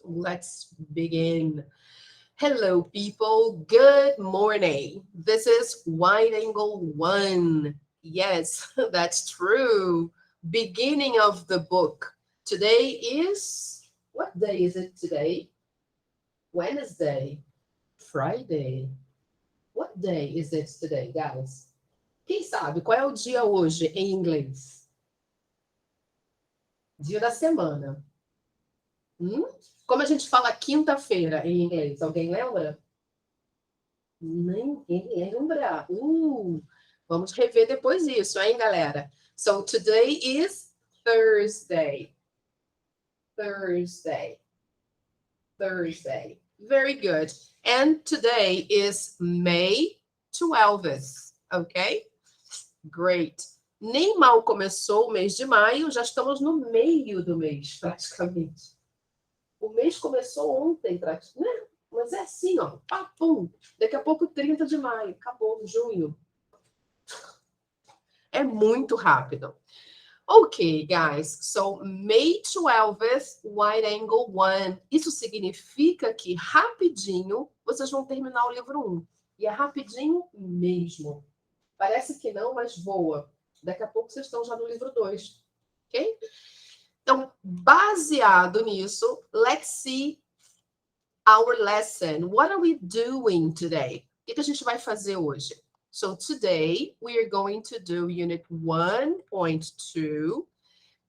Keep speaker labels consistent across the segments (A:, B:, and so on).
A: Let's begin. Hello, people. Good morning. This is Wide Angle 1. Yes, that's true. Beginning of the book. Today is. What day is it today? Wednesday. Friday. What day is it today, guys? Quem sabe qual é o dia hoje em inglês? Dia da semana. Como a gente fala quinta-feira em inglês? Alguém lembra? Ninguém lembra. Vamos rever depois isso, hein, galera? So today is Thursday. Thursday. Thursday. Very good. And today is May 12th. Ok? Great. Nem mal começou o mês de maio, já estamos no meio do mês, praticamente. O mês começou ontem, né? Mas é assim, ó, papum. Daqui a pouco, 30 de maio, acabou, junho. É muito rápido. Ok, guys. So, May 12th, Wide Angle 1. Isso significa que rapidinho vocês vão terminar o livro 1. E é rapidinho mesmo. Parece que não, mas voa. Daqui a pouco vocês estão já no livro 2. Ok? Então, baseado nisso, let's see our lesson. What are we doing today? O que a gente vai fazer hoje? So today we are going to do Unit 1.2,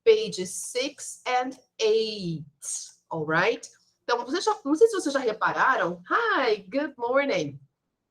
A: pages 6 and 8. All right? Então, não sei se vocês já repararam. Hi, good morning.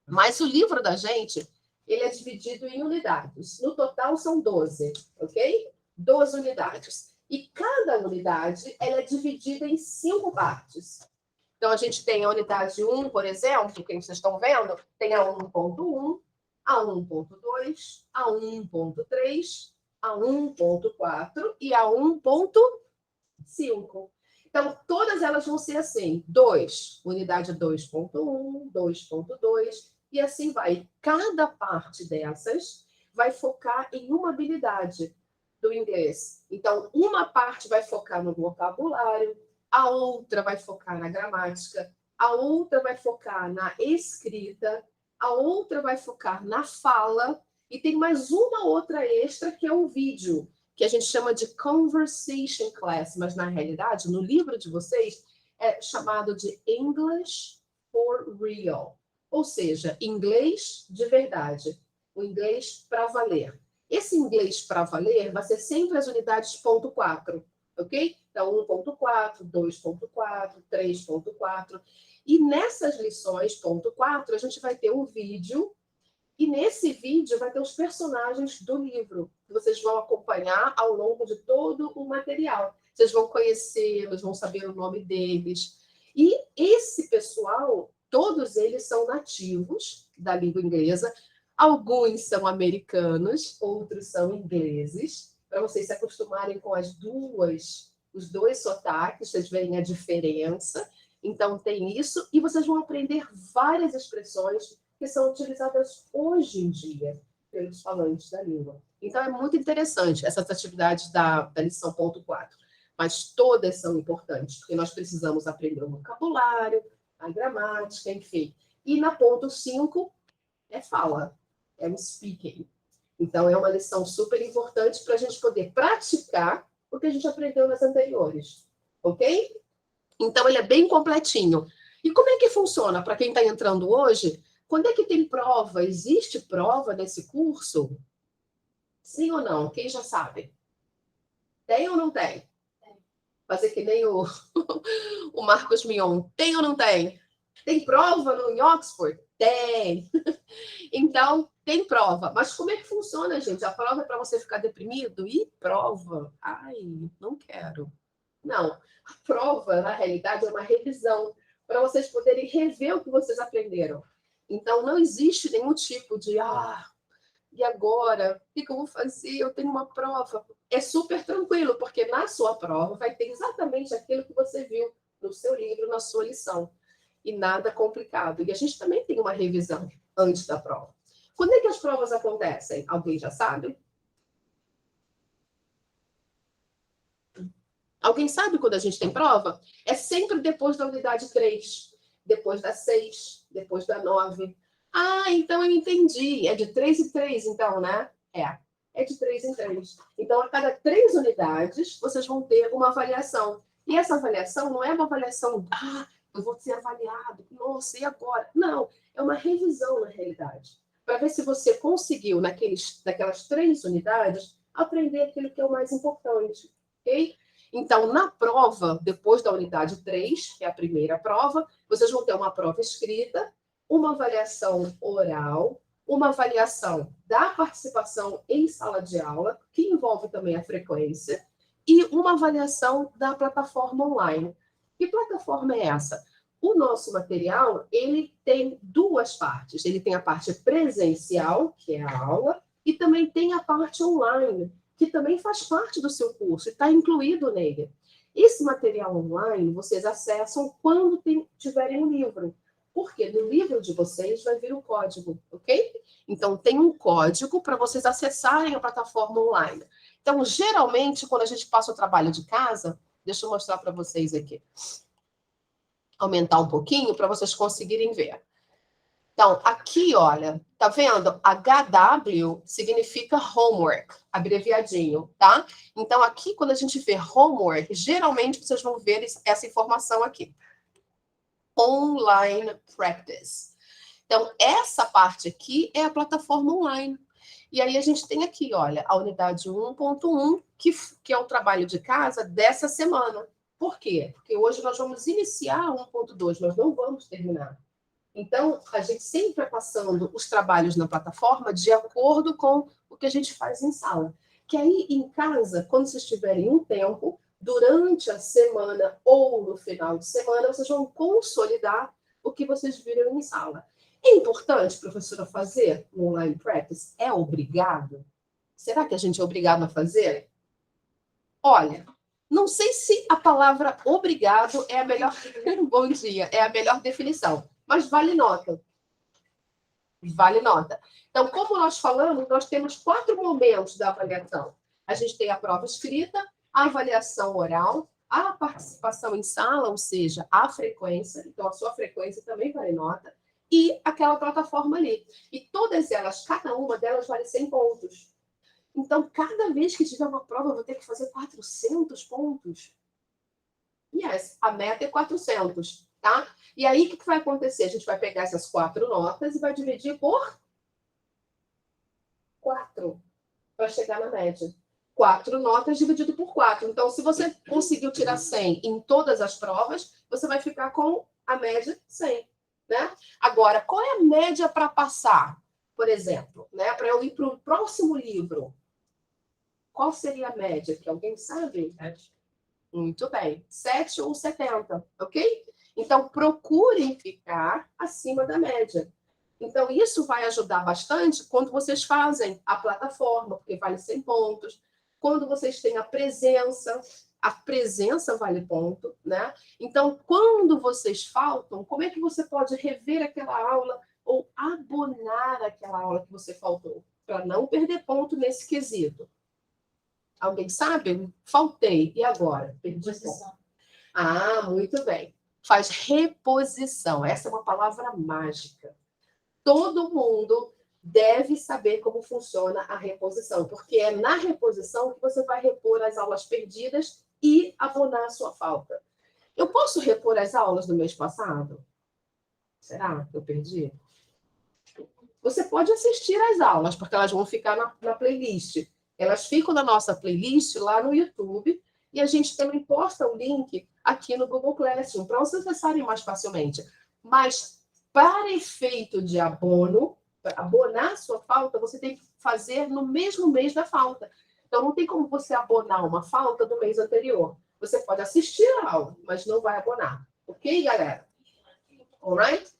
A: Mas o livro da gente, ele é dividido em unidades. No total são 12, ok? 12 unidades. E cada unidade, ela é dividida em 5 partes. Então, a gente tem a unidade 1, por exemplo, que vocês estão vendo, tem a 1.1, a 1.2, a 1.3, a 1.4 e a 1.5. Então, todas elas vão ser assim, 2, unidade 2.1, 2.2, e assim vai. Cada parte dessas vai focar em uma habilidade do inglês. Então, uma parte vai focar no vocabulário, a outra vai focar na gramática, a outra vai focar na escrita, a outra vai focar na fala, e tem mais uma outra extra que é o vídeo, que a gente chama de Conversation Class, mas na realidade, no livro de vocês, é chamado de English for Real, ou seja, inglês de verdade, o inglês para valer. Esse inglês para valer vai ser sempre as unidades ponto 4, ok? Então, 1.4, 2.4, 3.4. E nessas lições, ponto 4, a gente vai ter um vídeo, e nesse vídeo vai ter os personagens do livro, que vocês vão acompanhar ao longo de todo o material. Vocês vão conhecê-los, vão saber o nome deles. E esse pessoal, todos eles são nativos da língua inglesa, alguns são americanos, outros são ingleses, para vocês se acostumarem com os dois sotaques, vocês verem a diferença. Então, tem isso, e vocês vão aprender várias expressões que são utilizadas hoje em dia pelos falantes da língua. Então, é muito interessante essas atividades da lição ponto 4. Mas todas são importantes, porque nós precisamos aprender o vocabulário, a gramática, enfim. E na ponto 5 é fala, é o speaking. Então, é uma lição super importante para a gente poder praticar o que a gente aprendeu nas anteriores. Ok? Então, ele é bem completinho. E como é que funciona para quem está entrando hoje? Quando é que tem prova? Existe prova nesse curso? Sim ou não? Quem já sabe? Tem ou não tem? Fazer que nem o Marcos Mion. Tem ou não tem? Tem prova em Oxford? Tem. Então, tem prova. Mas como é que funciona, gente? A prova é para você ficar deprimido? E prova? Ai, não quero. Não. A prova, na realidade, é uma revisão para vocês poderem rever o que vocês aprenderam. Então, não existe nenhum tipo de e agora? O que eu vou fazer? Eu tenho uma prova. É super tranquilo, porque na sua prova vai ter exatamente aquilo que você viu no seu livro, na sua lição. E nada complicado. E a gente também tem uma revisão antes da prova. Quando é que as provas acontecem? Alguém já sabe? Alguém sabe quando a gente tem prova? É sempre depois da unidade 3, depois da 6, depois da 9. Ah, então eu entendi. É de 3 em 3, então, né? É de 3 em 3. Então, a cada 3 unidades, vocês vão ter uma avaliação. E essa avaliação não é uma avaliação, eu vou ser avaliado, nossa, e agora? Não, é uma revisão na realidade. Para ver se você conseguiu, naquelas 3 unidades, aprender aquilo que é o mais importante. Ok? Então, na prova, depois da unidade 3, que é a primeira prova, vocês vão ter uma prova escrita, uma avaliação oral, uma avaliação da participação em sala de aula, que envolve também a frequência, e uma avaliação da plataforma online. Que plataforma é essa? O nosso material, ele tem 2 partes. Ele tem a parte presencial, que é a aula, e também tem a parte online, que também faz parte do seu curso, está incluído nele. Esse material online vocês acessam quando tiverem um livro, porque no livro de vocês vai vir o código, ok? Então, tem um código para vocês acessarem a plataforma online. Então, geralmente, quando a gente passa o trabalho de casa, deixa eu mostrar para vocês aqui. Aumentar um pouquinho para vocês conseguirem ver. Então, aqui, olha, tá vendo? HW significa homework, abreviadinho, tá? Então, aqui, quando a gente vê homework, geralmente vocês vão ver essa informação aqui. Online practice. Então, essa parte aqui é a plataforma online. E aí a gente tem aqui, olha, a unidade 1.1, que é o trabalho de casa dessa semana. Por quê? Porque hoje nós vamos iniciar 1.2, nós não vamos terminar. Então, a gente sempre vai passando os trabalhos na plataforma de acordo com o que a gente faz em sala. Que aí, em casa, quando vocês tiverem um tempo, durante a semana ou no final de semana, vocês vão consolidar o que vocês viram em sala. É importante, professora, fazer no online practice? É obrigado? Será que a gente é obrigado a fazer? Olha, não sei se a palavra obrigado é a melhor... Bom dia, é a melhor definição. Mas vale nota. Vale nota. Então, como nós falamos, nós temos 4 momentos da avaliação. A gente tem a prova escrita, a avaliação oral, a participação em sala, ou seja, a frequência. Então, a sua frequência também vale nota. E aquela plataforma ali. E todas elas, cada uma delas vale 100 pontos. Então, cada vez que tiver uma prova, eu vou ter que fazer 400 pontos. Yes, a meta é 400. Tá? E aí, o que vai acontecer? A gente vai pegar essas 4 notas e vai dividir por 4 para chegar na média. 4 notas dividido por 4. Então, se você conseguiu tirar 100 em todas as provas, você vai ficar com a média 100. Né? Agora, qual é a média para passar? Por exemplo, né? Para eu ir para o próximo livro. Qual seria a média? Que alguém sabe? 7. Muito bem. 7 ou 70, ok? Então, procurem ficar acima da média. Então, isso vai ajudar bastante quando vocês fazem a plataforma, porque vale 100 pontos. Quando vocês têm a presença vale ponto, né? Então, quando vocês faltam, como é que você pode rever aquela aula ou abonar aquela aula que você faltou? Para não perder ponto nesse quesito. Alguém sabe? Faltei. E agora? Perdi ponto. Ah, muito bem. Faz reposição. Essa é uma palavra mágica. Todo mundo deve saber como funciona a reposição, porque é na reposição que você vai repor as aulas perdidas e abonar a sua falta. Eu posso repor as aulas do mês passado? Será que eu perdi? Você pode assistir às aulas, porque elas vão ficar na playlist. Elas ficam na nossa playlist lá no YouTube, e a gente também posta o link aqui no Google Classroom, para vocês acessarem mais facilmente. Mas, para efeito de abono, para abonar a sua falta, você tem que fazer no mesmo mês da falta. Então, não tem como você abonar uma falta do mês anterior. Você pode assistir a aula, mas não vai abonar. Ok, galera? Alright?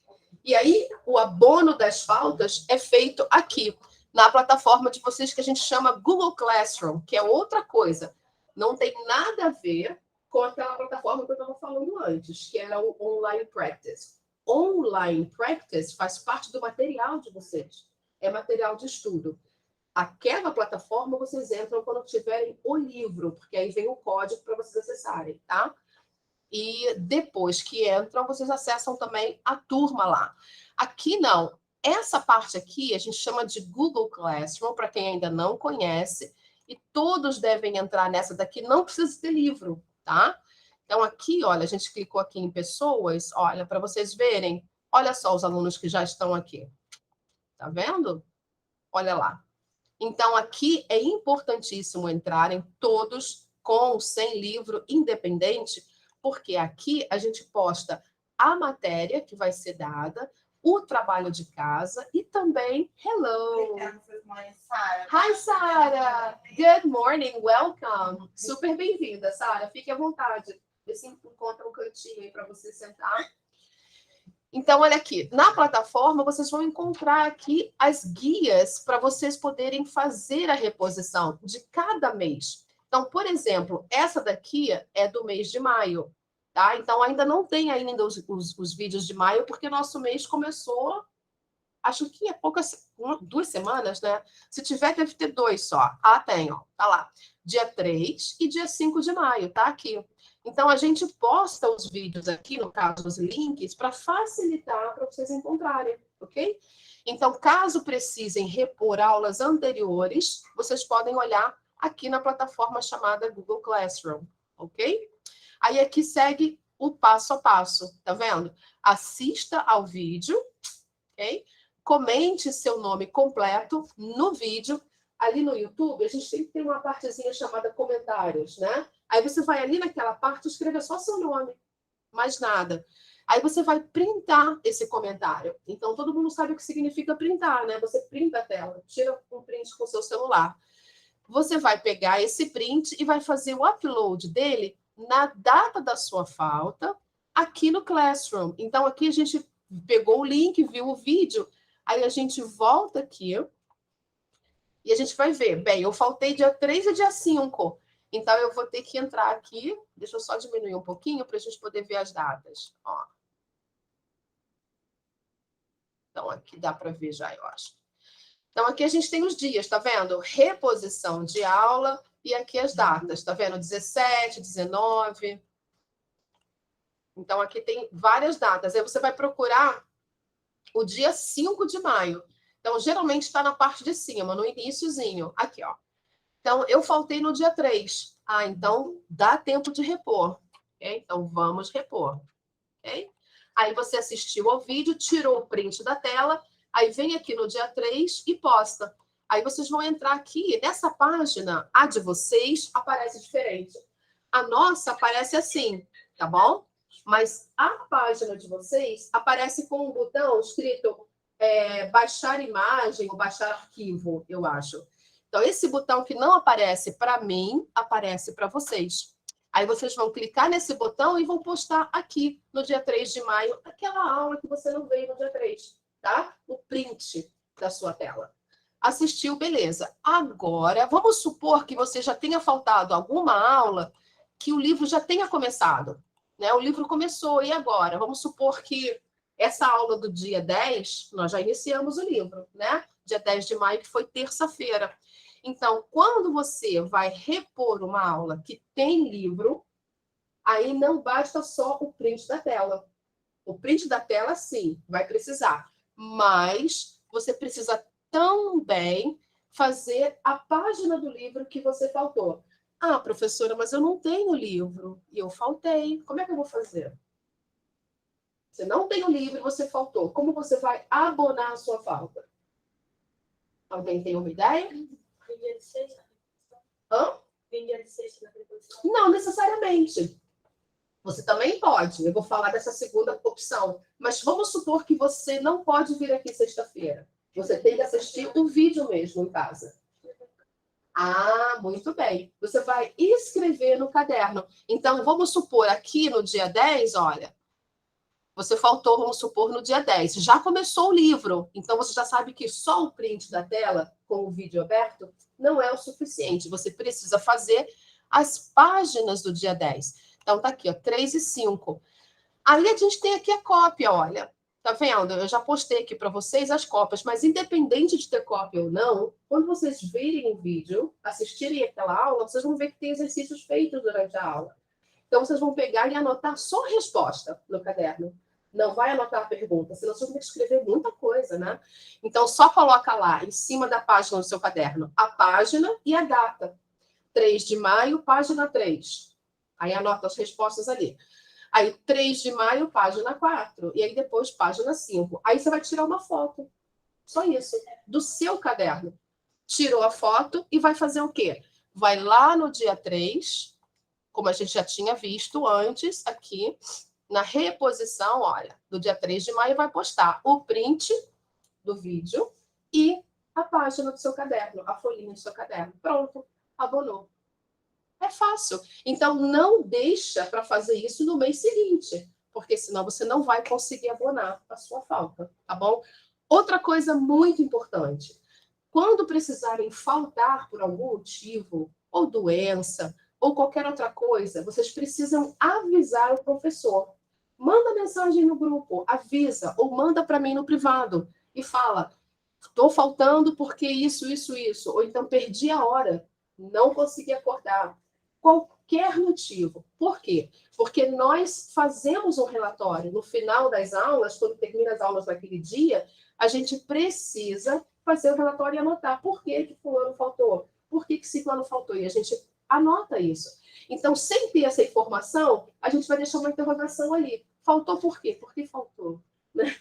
A: E aí, o abono das faltas é feito aqui, na plataforma de vocês que a gente chama Google Classroom, que é outra coisa. Não tem nada a ver com aquela plataforma que eu estava falando antes, que era o Online Practice. Online Practice faz parte do material de vocês. É material de estudo. Aquela plataforma vocês entram quando tiverem o livro, porque aí vem o código para vocês acessarem, tá? E depois que entram, vocês acessam também a turma lá. Aqui não. Essa parte aqui a gente chama de Google Classroom, para quem ainda não conhece, e todos devem entrar nessa daqui, não precisa ter livro, tá? Então aqui, olha, a gente clicou aqui em pessoas, olha, para vocês verem, olha só os alunos que já estão aqui. Tá vendo? Olha lá. Então, aqui é importantíssimo entrarem todos com, sem livro, independente, porque aqui a gente posta a matéria que vai ser dada, o trabalho de casa e também hello. Hi, Sara. Good morning, welcome. Super bem-vinda, Sara. Fique à vontade. Vê se encontra um cantinho aí para você sentar. Então, olha aqui, na plataforma vocês vão encontrar aqui as guias para vocês poderem fazer a reposição de cada mês. Então, por exemplo, essa daqui é do mês de maio, tá? Então, ainda não tem ainda os vídeos de maio, porque nosso mês começou, acho que há poucas, 2 semanas, né? Se tiver, deve ter 2 só. Ah, tem, ó, tá lá. Dia 3 e dia 5 de maio, tá aqui. Então, a gente posta os vídeos aqui, no caso, os links, para facilitar para vocês encontrarem, ok? Então, caso precisem repor aulas anteriores, vocês podem olhar aqui na plataforma chamada Google Classroom, ok? Aí aqui segue o passo a passo, tá vendo? Assista ao vídeo, ok? Comente seu nome completo no vídeo. Ali no YouTube, a gente tem que ter uma partezinha chamada comentários, né? Aí você vai ali naquela parte, escreve só seu nome, mais nada. Aí você vai printar esse comentário. Então, todo mundo sabe o que significa printar, né? Você printa a tela, tira um print com o seu celular. Você vai pegar esse print e vai fazer o upload dele na data da sua falta aqui no Classroom. Então, aqui a gente pegou o link, viu o vídeo, aí a gente volta aqui e a gente vai ver. Bem, eu faltei dia 3 e dia 5. Então, eu vou ter que entrar aqui. Deixa eu só diminuir um pouquinho para a gente poder ver as datas. Ó. Então, aqui dá para ver já, eu acho. Então, aqui a gente tem os dias, tá vendo? Reposição de aula e aqui as datas, tá vendo? 17, 19. Então, aqui tem várias datas. Aí você vai procurar o dia 5 de maio. Então, geralmente está na parte de cima, no iniciozinho. Aqui, ó. Então, eu faltei no dia 3. Ah, então dá tempo de repor. Okay? Então, vamos repor. Okay? Aí você assistiu ao vídeo, tirou o print da tela, aí vem aqui no dia 3 e posta. Aí vocês vão entrar aqui, nessa página, a de vocês aparece diferente. A nossa aparece assim, tá bom? Mas a página de vocês aparece com um botão escrito baixar imagem ou baixar arquivo, eu acho. Então, esse botão que não aparece para mim, aparece para vocês. Aí vocês vão clicar nesse botão e vão postar aqui, no dia 3 de maio, aquela aula que você não veio no dia 3, tá? O print da sua tela. Assistiu, beleza. Agora, vamos supor que você já tenha faltado alguma aula que o livro já tenha começado, né? O livro começou, e agora? Vamos supor que essa aula do dia 10, nós já iniciamos o livro, né? Dia 10 de maio, que foi terça-feira. Então, quando você vai repor uma aula que tem livro, aí não basta só o print da tela. O print da tela, sim, vai precisar. Mas você precisa também fazer a página do livro que você faltou. Ah, professora, mas eu não tenho livro. E eu faltei. Como é que eu vou fazer? Você não tem o livro e você faltou. Como você vai abonar a sua falta? Alguém tem uma ideia? Hã? Não necessariamente. Você também pode. Eu vou falar dessa segunda opção. Mas vamos supor que você não pode vir aqui sexta-feira. Você tem que assistir o vídeo mesmo em casa. Ah, muito bem. Você vai escrever no caderno. Então, vamos supor aqui no dia 10, olha, você faltou, vamos supor, no dia 10. Já começou o livro. Então, você já sabe que só o print da tela, com o vídeo aberto, não é o suficiente. Você precisa fazer as páginas do dia 10. Então, tá aqui, ó, 3 e 5. Aí a gente tem aqui a cópia, olha. Tá vendo? Eu já postei aqui para vocês as cópias, mas independente de ter cópia ou não, quando vocês virem o vídeo, assistirem aquela aula, vocês vão ver que tem exercícios feitos durante a aula. Então, vocês vão pegar e anotar só a resposta no caderno. Não vai anotar a pergunta, senão vocês vão ter que escrever muita coisa, né? Então, só coloca lá, em cima da página do seu caderno, a página e a data. 3 de maio, página 3. Aí anota as respostas ali. Aí, 3 de maio, página 4. E aí, depois, página 5. Aí, você vai tirar uma foto. Só isso. Do seu caderno. Tirou a foto e vai fazer o quê? Vai lá no dia 3, como a gente já tinha visto antes, aqui, na reposição, olha, do dia 3 de maio, vai postar o print do vídeo e a página do seu caderno, a folhinha do seu caderno. Pronto, abonou. É fácil. Então, não deixa para fazer isso no mês seguinte, porque senão você não vai conseguir abonar a sua falta, tá bom? Outra coisa muito importante. Quando precisarem faltar por algum motivo, ou doença, ou qualquer outra coisa, vocês precisam avisar o professor. Manda mensagem no grupo, avisa, ou manda para mim no privado e fala: estou faltando porque isso, isso, isso. Ou então perdi a hora, não consegui acordar. Qualquer motivo. Por quê? Porque nós fazemos um relatório no final das aulas, quando termina as aulas naquele dia, a gente precisa fazer o relatório e anotar por que fulano faltou, por que ciclano faltou, e a gente anota isso. Então, sem ter essa informação, a gente vai deixar uma interrogação ali. Faltou por quê? Por que faltou? Né?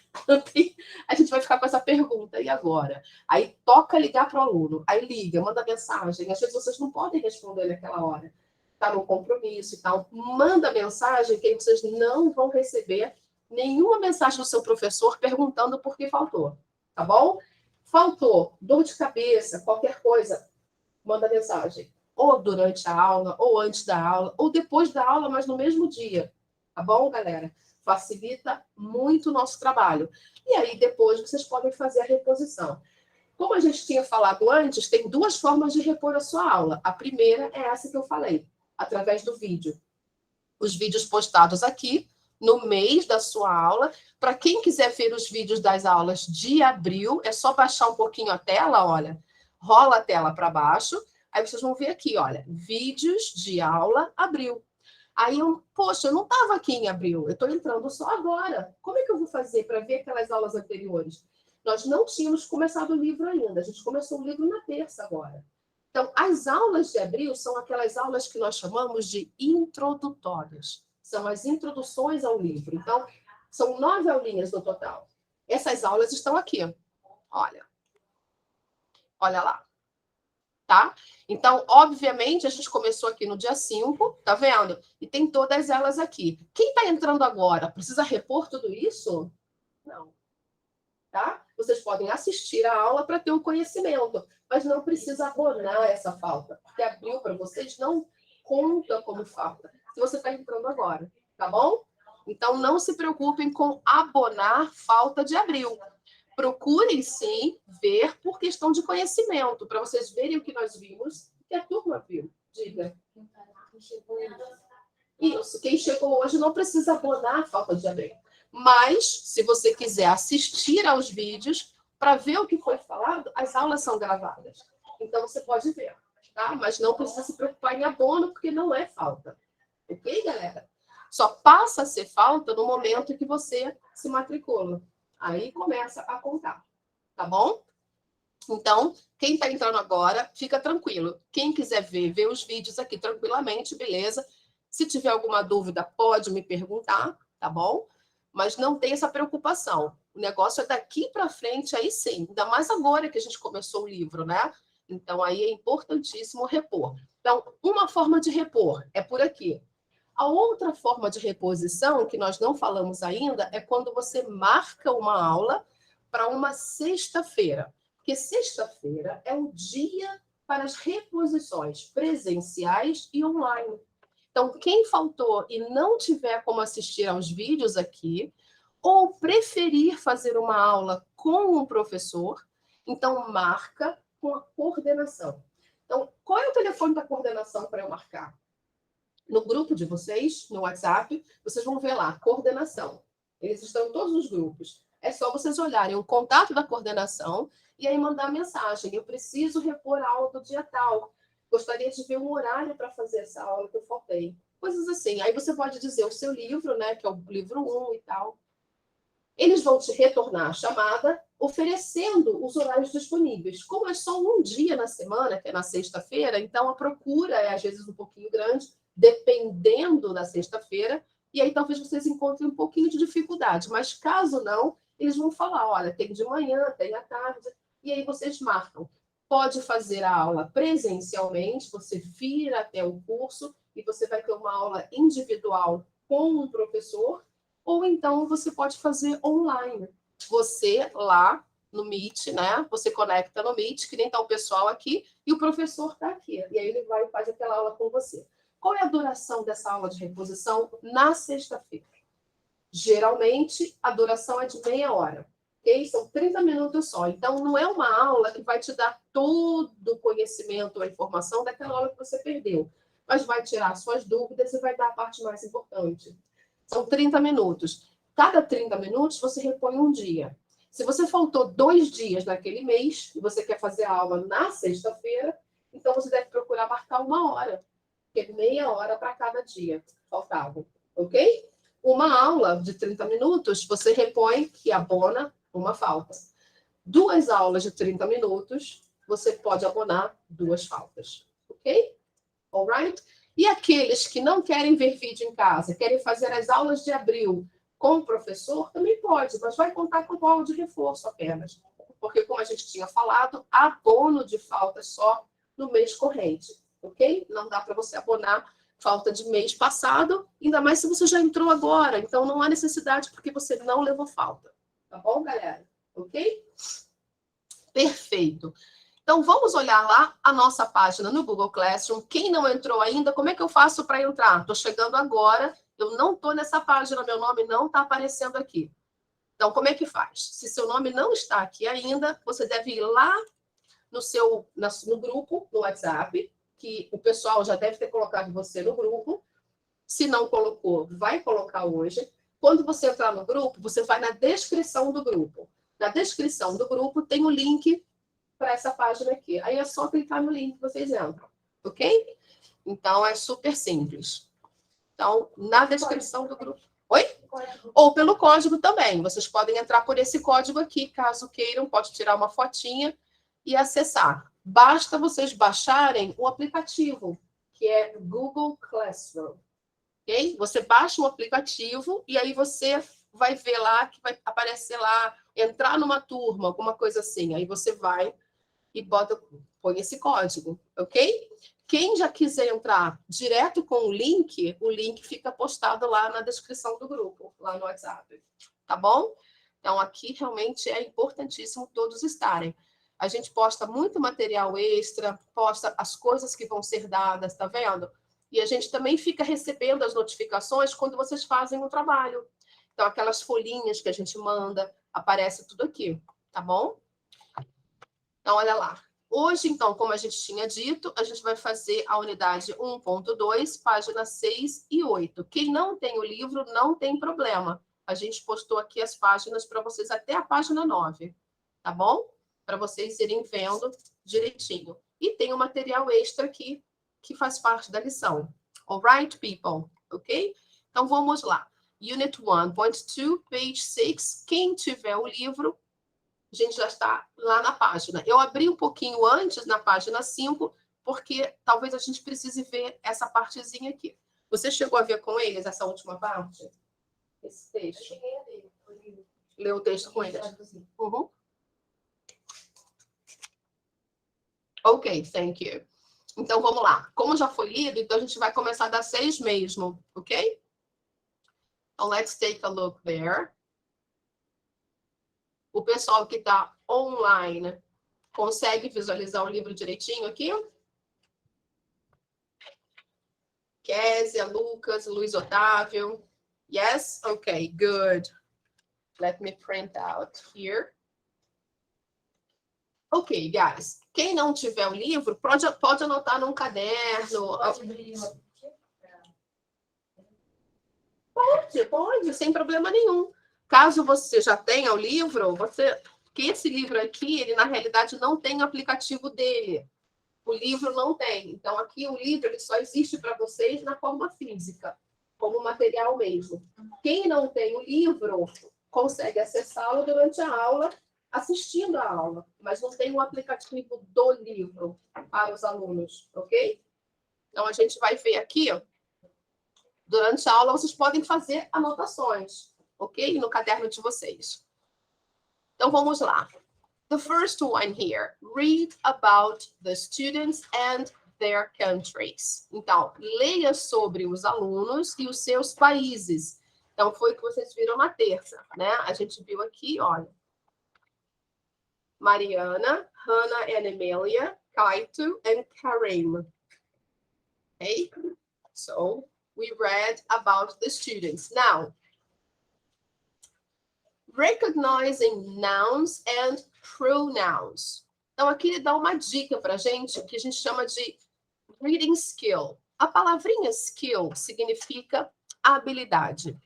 A: A gente vai ficar com essa pergunta, e agora? Aí toca ligar para o aluno, aí liga, manda mensagem, às vezes vocês não podem responder naquela hora, está no compromisso e tal, manda mensagem que aí vocês não vão receber nenhuma mensagem do seu professor perguntando por que faltou, tá bom? Faltou, dor de cabeça, qualquer coisa, manda mensagem. Ou durante a aula, ou antes da aula, ou depois da aula, mas no mesmo dia. Tá bom, galera? Facilita muito o nosso trabalho. E aí, depois, vocês podem fazer a reposição. Como a gente tinha falado antes, tem duas formas de repor a sua aula. A primeira é essa que eu falei, através do vídeo. Os vídeos postados aqui, no mês da sua aula. Para quem quiser ver os vídeos das aulas de abril, é só baixar um pouquinho a tela, olha. Rola a tela para baixo. Aí vocês vão ver aqui, olha, vídeos de aula abril. Aí poxa, eu não estava aqui em abril, eu estou entrando só agora. Como é que eu vou fazer para ver aquelas aulas anteriores? Nós não tínhamos começado o livro ainda, a gente começou o livro na terça agora. Então, as aulas de abril são aquelas aulas que nós chamamos de introdutórias. São as introduções ao livro. Então, são 9 aulinhas no total. Essas aulas estão aqui. Olha. Olha lá. Tá? Então, obviamente, a gente começou aqui no dia 5, tá vendo? E tem todas elas aqui. Quem está entrando agora, precisa repor tudo isso? Não. Tá? Vocês podem assistir a aula para ter o conhecimento, mas não precisa abonar essa falta, porque abril para vocês não conta como falta, se você está entrando agora, tá bom? Então, não se preocupem com abonar falta de abril. Procurem, sim, ver por questão de conhecimento, para vocês verem o que nós vimos e que a turma viu. Diga. Isso, quem chegou hoje não precisa abonar a falta de abril. Mas, se você quiser assistir aos vídeos, para ver o que foi falado, as aulas são gravadas. Então, você pode ver, tá? Mas não precisa se preocupar em abono, porque não é falta. Ok, galera? Só passa a ser falta no momento que você se matricula. Aí começa a contar, tá bom? Então, quem está entrando agora, fica tranquilo. Quem quiser ver, vê os vídeos aqui tranquilamente, beleza? Se tiver alguma dúvida, pode me perguntar, tá bom? Mas não tem essa preocupação. O negócio é daqui para frente, aí sim. Ainda mais agora que a gente começou o livro, né? Então, aí é importantíssimo repor. Então, uma forma de repor é por aqui. A outra forma de reposição, que nós não falamos ainda, é quando você marca uma aula para uma sexta-feira. Porque sexta-feira é o dia para as reposições presenciais e online. Então, quem faltou e não tiver como assistir aos vídeos aqui, ou preferir fazer uma aula com um professor, então marca com a coordenação. Então, qual é o telefone da coordenação para eu marcar? No grupo de vocês, no WhatsApp, vocês vão ver lá, coordenação. Eles estão em todos os grupos. É só vocês olharem o contato da coordenação e aí mandar mensagem. Eu preciso repor a aula do dia tal. Gostaria de ver um horário para fazer essa aula que eu faltei. Coisas assim. Aí você pode dizer o seu livro, né, que é o livro 1 e tal. Eles vão te retornar a chamada, oferecendo os horários disponíveis. Como é só um dia na semana, que é na sexta-feira, então a procura é às vezes um pouquinho grande, dependendo da sexta-feira, e aí talvez vocês encontrem um pouquinho de dificuldade. Mas caso não, eles vão falar, olha, tem de manhã, tem à tarde, e aí vocês marcam. Pode fazer a aula presencialmente, você vir até o curso e você vai ter uma aula individual com um professor, ou então você pode fazer online. Você lá no Meet, né? Você conecta no Meet, que nem está o pessoal aqui, e o professor está aqui. E aí ele vai e faz aquela aula com você. Qual é a duração dessa aula de reposição na sexta-feira? Geralmente, a duração é de meia hora. Okay? São 30 minutos só. Então, não é uma aula que vai te dar todo o conhecimento, a informação daquela aula que você perdeu. Mas vai tirar suas dúvidas e vai dar a parte mais importante. São 30 minutos. Cada 30 minutos, você repõe um dia. Se você faltou 2 dias naquele mês, e você quer fazer a aula na sexta-feira, então você deve procurar marcar 1 hora. Porque é meia hora para cada dia faltava. Ok? Uma aula de 30 minutos, você repõe e abona uma falta. 2 aulas de 30 minutos, você pode abonar 2 faltas. Ok? Alright? E aqueles que não querem ver vídeo em casa, querem fazer as aulas de abril com o professor, também pode, mas vai contar com aula de reforço apenas. Porque, como a gente tinha falado, abono de faltas só no mês corrente, ok? Não dá para você abonar falta de mês passado, ainda mais se você já entrou agora. Então, não há necessidade porque você não levou falta. Tá bom, galera? Ok? Perfeito. Então, vamos olhar lá a nossa página no Google Classroom. Quem não entrou ainda, como é que eu faço para entrar? Estou chegando agora, eu não estou nessa página, meu nome não está aparecendo aqui. Então, como é que faz? Se seu nome não está aqui ainda, você deve ir lá no grupo, no WhatsApp, que o pessoal já deve ter colocado você no grupo. Se não colocou, vai colocar hoje. Quando você entrar no grupo, você vai na descrição do grupo. Na descrição do grupo tem o link para essa página aqui. Aí é só clicar no link que vocês entram, ok? Então, é super simples. Então, na descrição do grupo... Oi? Ou pelo código também. Vocês podem entrar por esse código aqui, caso queiram, pode tirar uma fotinha e acessar. Basta vocês baixarem o aplicativo, que é Google Classroom. Ok? Você baixa o aplicativo e aí você vai ver lá, que vai aparecer lá, entrar numa turma, alguma coisa assim. Aí você vai e põe esse código, ok? Quem já quiser entrar direto com o link fica postado lá na descrição do grupo, lá no WhatsApp, tá bom? Então, aqui realmente é importantíssimo todos estarem. A gente posta muito material extra, posta as coisas que vão ser dadas, tá vendo? E a gente também fica recebendo as notificações quando vocês fazem o trabalho. Então, aquelas folhinhas que a gente manda, aparece tudo aqui, tá bom? Então, olha lá. Hoje, então, como a gente tinha dito, a gente vai fazer a unidade 1.2, páginas 6 e 8. Quem não tem o livro, não tem problema. A gente postou aqui as páginas para vocês até a página 9, tá bom? Para vocês irem vendo direitinho. E tem um material extra aqui, que faz parte da lição. Alright, people? Ok? Então, vamos lá. Unit 1.2, page 6. Quem tiver o livro, a gente já está lá na página. Eu abri um pouquinho antes, na página 5, porque talvez a gente precise ver essa partezinha aqui. Você chegou a ver com eles essa última parte? Esse texto? Eu cheguei a ler. Leu o texto com eles? Uhum. Ok, thank you. Então, vamos lá. Como já foi lido, então a gente vai começar da 6 mesmo, ok? Então, let's take a look there. O pessoal que está online consegue visualizar o livro direitinho aqui? Késia, Lucas, Luiz Otávio. Yes? Okay, good. Let me print out here. Ok, guys. Quem não tiver o livro, pode anotar num caderno. Pode, sem problema nenhum. Caso você já tenha o livro, que esse livro aqui, ele na realidade não tem o aplicativo dele. O livro não tem. Então, aqui o livro ele só existe para vocês na forma física, como material mesmo. Quem não tem o livro consegue acessá-lo durante a aula, assistindo a aula, mas não tem o aplicativo do livro para os alunos, ok? Então, a gente vai ver aqui, ó, durante a aula, vocês podem fazer anotações, ok? No caderno de vocês. Então, vamos lá. The first one here, read about the students and their countries. Então, leia sobre os alunos e os seus países. Então, foi o que vocês viram na terça, né? A gente viu aqui, olha. Mariana, Hannah and Emilia, Kaito and Karim. Okay? So, we read about the students. Now, recognizing nouns and pronouns. Então, aqui ele dá uma dica para a gente, que a gente chama de reading skill. A palavrinha skill significa habilidade.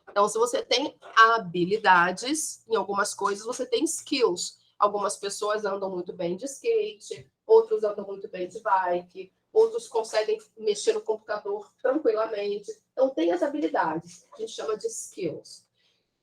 A: Então, se você tem habilidades em algumas coisas, você tem skills. Algumas pessoas andam muito bem de skate, outros andam muito bem de bike, outros conseguem mexer no computador tranquilamente. Então, tem as habilidades, a gente chama de skills.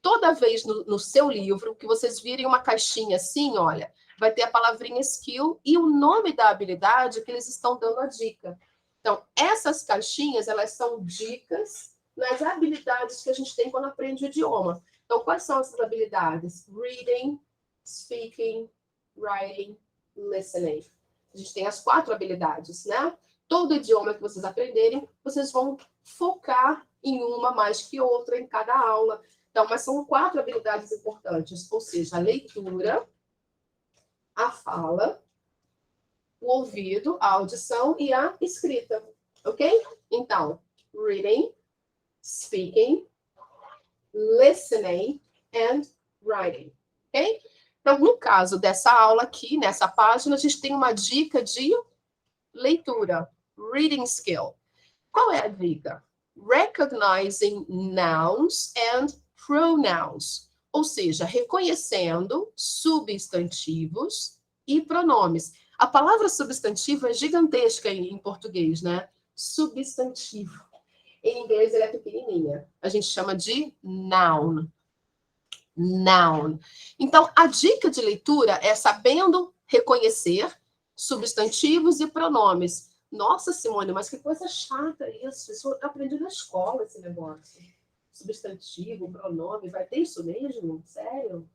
A: Toda vez no seu livro que vocês virem uma caixinha assim, olha, vai ter a palavrinha skill e o nome da habilidade que eles estão dando a dica. Então, essas caixinhas, elas são dicas nas habilidades que a gente tem quando aprende o idioma. Então, quais são essas habilidades? Reading, speaking, writing, listening. A gente tem as 4 habilidades, né? Todo idioma que vocês aprenderem, vocês vão focar em uma mais que outra em cada aula. Então, mas são 4 habilidades importantes, ou seja, a leitura, a fala, o ouvido, a audição e a escrita, ok? Então, reading, speaking, listening and writing, ok? Então, no caso dessa aula aqui, nessa página, a gente tem uma dica de leitura, reading skill. Qual é a dica? Recognizing nouns and pronouns, ou seja, reconhecendo substantivos e pronomes. A palavra substantivo é gigantesca em português, né? Substantivo. Em inglês ela é pequenininha. A gente chama de noun. Noun. Então, a dica de leitura é sabendo reconhecer substantivos e pronomes. Nossa, Simone, mas que coisa chata isso. Isso eu aprendi na escola, esse negócio. Substantivo, pronome, vai ter isso mesmo? Sério?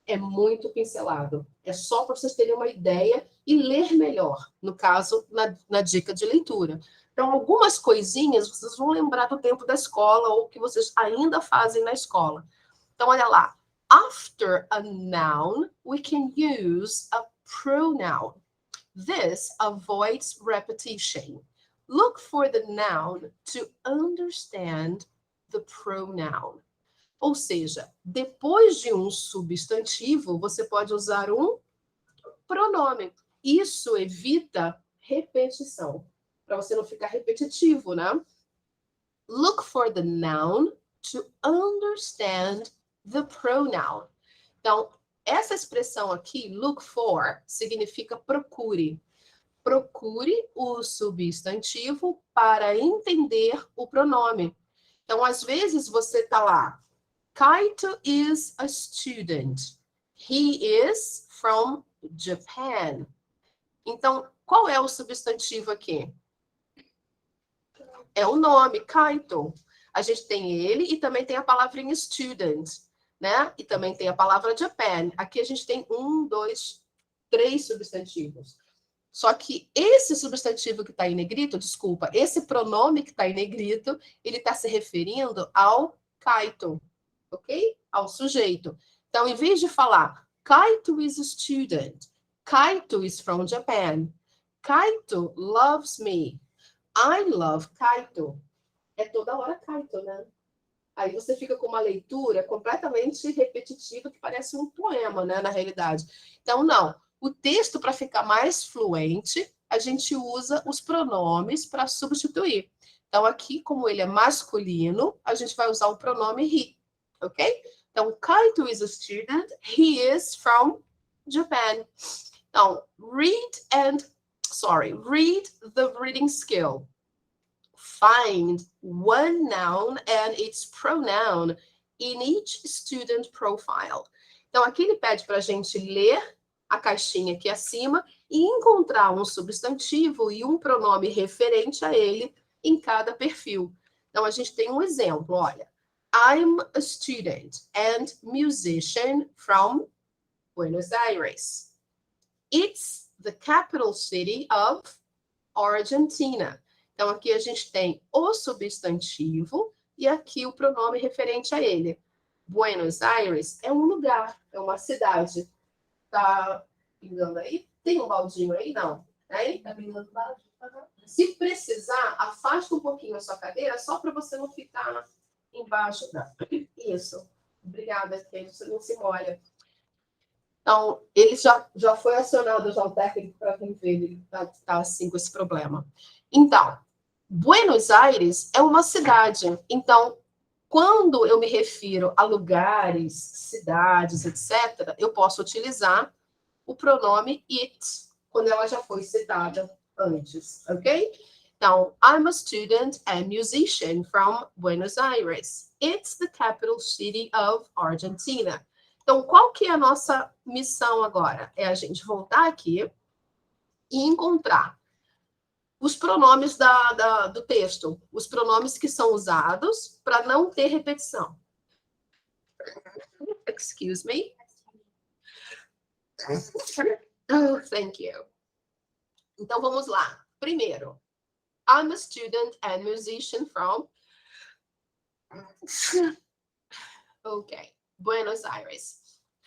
A: É muito pincelado. É só para vocês terem uma ideia e ler melhor, no caso, na dica de leitura. Então, algumas coisinhas vocês vão lembrar do tempo da escola ou que vocês ainda fazem na escola. Então, olha lá. After a noun, we can use a pronoun. This avoids repetition. Look for the noun to understand the pronoun. Ou seja, depois de um substantivo, você pode usar um pronome. Isso evita repetição, para você não ficar repetitivo, né? Look for the noun to understand the pronoun. Então, essa expressão aqui, look for, significa procure. Procure o substantivo para entender o pronome. Então, às vezes, você está lá. Kaito is a student. He is from Japan. Então, qual é o substantivo aqui? É o nome, Kaito. A gente tem ele e também tem a palavrinha student, né? E também tem a palavra Japan. Aqui a gente tem 1, 2, 3 substantivos. Só que esse substantivo que está em negrito, desculpa, esse pronome que está em negrito, ele está se referindo ao Kaito, ok? Ao sujeito. Então, em vez de falar Kaito is a student, Kaito is from Japan, Kaito loves me, I love Kaito. É toda hora Kaito, né? Aí você fica com uma leitura completamente repetitiva que parece um poema, né, na realidade. Então, não. O texto, para ficar mais fluente, a gente usa os pronomes para substituir. Então, aqui, como ele é masculino, a gente vai usar o pronome he, ok? Então, Kaito is a student. He is from Japan. Então, read the reading skill. Find one noun and its pronoun in each student profile. Então, aqui ele pede para a gente ler a caixinha aqui acima e encontrar um substantivo e um pronome referente a ele em cada perfil. Então, a gente tem um exemplo, olha. I'm a student and musician from Buenos Aires. It's the capital city of Argentina. Então, aqui a gente tem o substantivo e aqui o pronome referente a ele. Buenos Aires é um lugar, é uma cidade. Tá pingando aí? Tem um baldinho aí? Não. Aí? Tá pingando balde? Se precisar, afasta um pouquinho a sua cadeira, só para você não ficar embaixo. Isso. Obrigada, porque você não se molha. Então, ele já foi acionado já o técnico para vir ver, ele tá assim com esse problema. Então, Buenos Aires é uma cidade. Então, quando eu me refiro a lugares, cidades, etc., eu posso utilizar o pronome it, quando ela já foi citada antes, ok? Então, I'm a student and musician from Buenos Aires. It's the capital city of Argentina. Então, qual que é a nossa missão agora? É a gente voltar aqui e encontrar os pronomes do texto, os pronomes que são usados para não ter repetição. Excuse me. Oh, thank you. Então, vamos lá. Primeiro, I'm a student and musician from... Okay, Buenos Aires.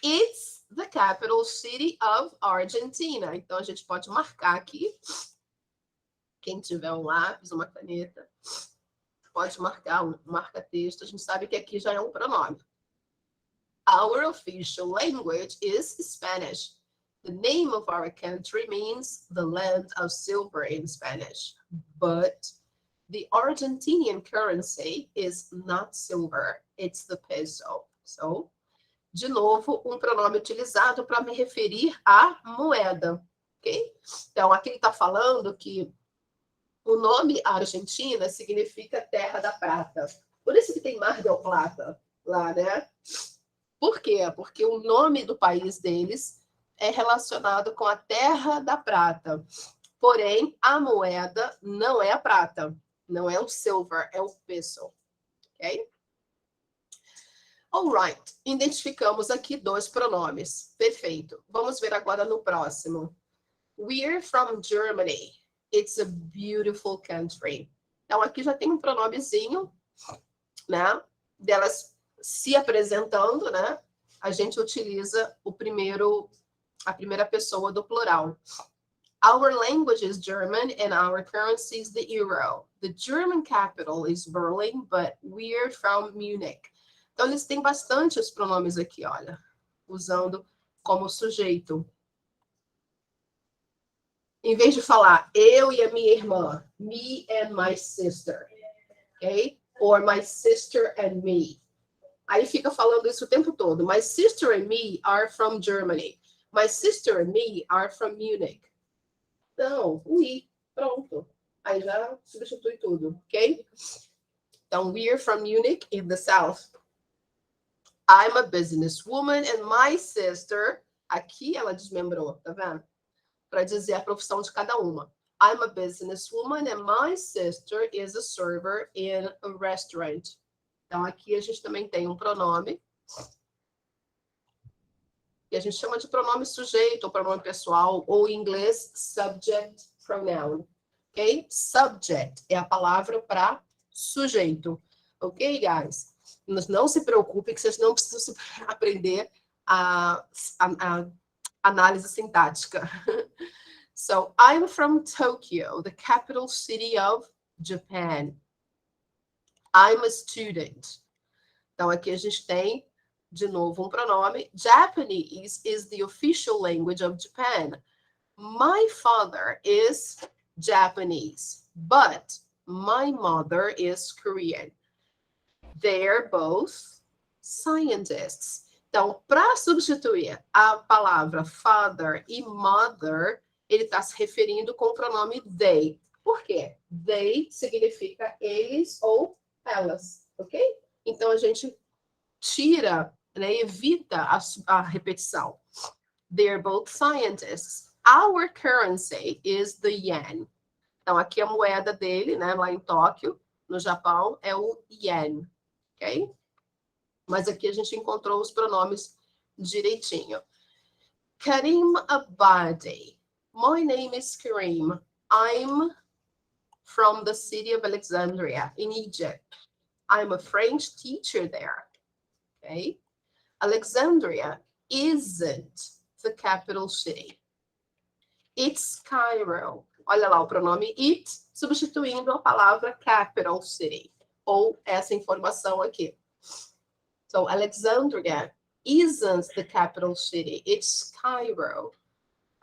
A: It's the capital city of Argentina. Então, a gente pode marcar aqui. Quem tiver um lápis, uma caneta, pode marcar um marca-texto. A gente sabe que aqui já é um pronome. Our official language is Spanish. The name of our country means the land of silver in Spanish. But the Argentinian currency is not silver, it's the peso. So, de novo, um pronome utilizado para me referir à moeda, ok? Então, aqui ele está falando que o nome Argentina significa terra da prata. Por isso que tem Mar del Plata lá, né? Por quê? Porque o nome do país deles é relacionado com a terra da prata. Porém, a moeda não é a prata. Não é o silver, é o peso. Ok? Alright. Identificamos aqui dois pronomes. Perfeito. Vamos ver agora no próximo. We're from Germany. It's a beautiful country. Então, aqui já tem um pronomezinho, né? Delas se apresentando, né? A gente utiliza a primeira pessoa do plural. Our language is German and our currency is the euro. The German capital is Berlin, but we're from Munich. Então, eles têm bastante os pronomes aqui, olha, usando como sujeito. Em vez de falar eu e a minha irmã, me and my sister, ok? Or my sister and me. Aí fica falando isso o tempo todo. My sister and me are from Germany. My sister and me are from Munich. Então, we, pronto. Aí já substitui tudo, ok? Então, we're from Munich in the south. I'm a businesswoman and my sister... Aqui ela desmembrou, tá vendo? Para dizer a profissão de cada uma. I'm a businesswoman and my sister is a server in a restaurant. Então, aqui a gente também tem um pronome. E a gente chama de pronome sujeito, ou pronome pessoal, ou em inglês, subject pronoun. Ok? Subject é a palavra para sujeito. Ok, guys? Não se preocupe que vocês não precisam aprender a análise sintática. So, I'm from Tokyo, the capital city of Japan. I'm a student. Então, aqui a gente tem, de novo, um pronome. Japanese is the official language of Japan. My father is Japanese, but my mother is Korean. They're both scientists. Então, para substituir a palavra father e mother, ele está se referindo com o pronome they. Por quê? They significa eles ou elas, ok? Então, a gente tira, né, evita a repetição. They're both scientists. Our currency is the yen. Então, aqui a moeda dele, né, lá em Tóquio, no Japão, é o yen, ok? Mas aqui a gente encontrou os pronomes direitinho. Karim Abadi. My name is Karim. I'm from the city of Alexandria in Egypt. I'm a French teacher there. Okay? Alexandria isn't the capital city. It's Cairo. Olha lá o pronome it, substituindo a palavra capital city. Ou essa informação aqui. So, Alexandria isn't the capital city. It's Cairo.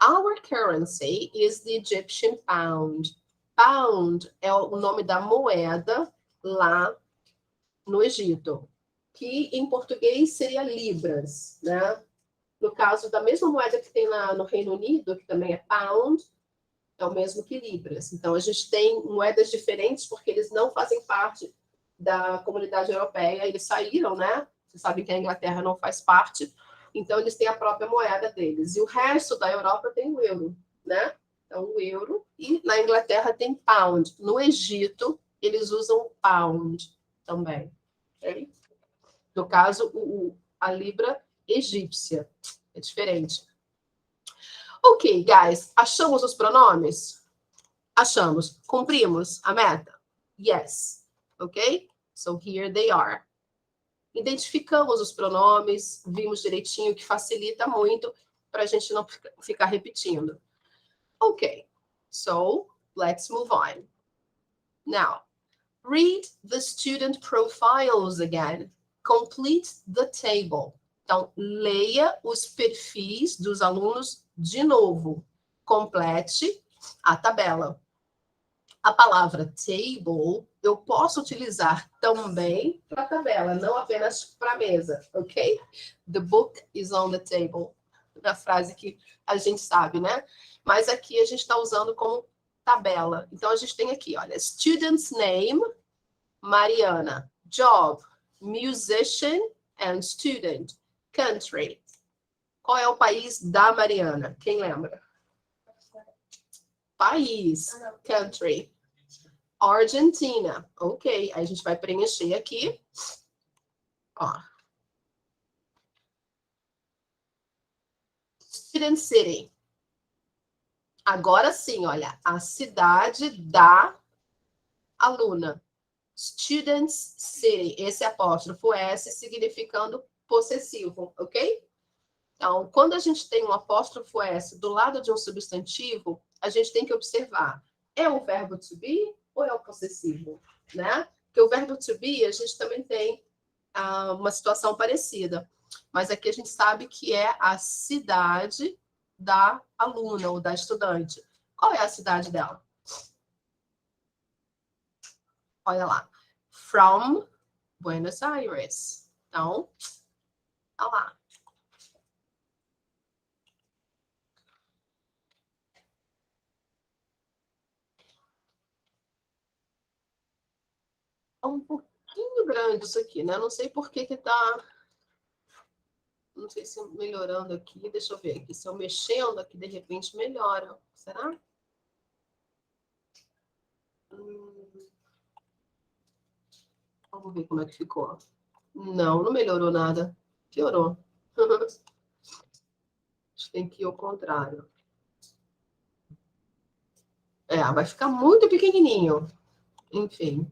A: Our currency is the Egyptian pound. Pound é o nome da moeda lá no Egito, que em português seria libras, né? No caso da mesma moeda que tem no Reino Unido, que também é pound, é o mesmo que libras. Então, a gente tem moedas diferentes porque eles não fazem parte da comunidade europeia, eles saíram, né? Vocês sabem que a Inglaterra não faz parte, então eles têm a própria moeda deles. E o resto da Europa tem o euro, né? Então, o euro, e na Inglaterra tem pound. No Egito, eles usam pound também. Okay? No caso, a libra egípcia. É diferente. Ok, guys. Achamos os pronomes? Achamos. Cumprimos a meta? Yes. Ok? So, here they are. Identificamos os pronomes, vimos direitinho, que facilita muito para a gente não ficar repetindo. Ok, so let's move on. Now, read the student profiles again. Complete the table. Então, leia os perfis dos alunos de novo. Complete a tabela. A palavra table eu posso utilizar também para a tabela, não apenas para a mesa, ok? The book is on the table. Na frase que a gente sabe, né? Mas aqui a gente está usando como tabela. Então, a gente tem aqui, olha, student's name, Mariana. Job, musician and student. Country. Qual é o país da Mariana? Quem lembra? País. Country. Argentina. Ok, aí a gente vai preencher aqui. Ó. Student City. Agora sim, olha, a cidade da aluna. Students City. Esse apóstrofo S significando possessivo, ok? Então, quando a gente tem um apóstrofo S do lado de um substantivo, a gente tem que observar. É o verbo to be ou é o possessivo, né? Porque o verbo to be, a gente também tem uma situação parecida. Mas aqui a gente sabe que é a cidade da aluna ou da estudante. Qual é a cidade dela? Olha lá. From Buenos Aires. Então, tá lá. É um pouquinho grande isso aqui, né? Não sei por que tá... Não sei se melhorando aqui. Deixa eu ver aqui. Se eu mexendo aqui, de repente melhora. Será? Vamos ver como é que ficou. Não, não melhorou nada. Piorou. Tem que ir ao contrário. Vai ficar muito pequenininho. Enfim.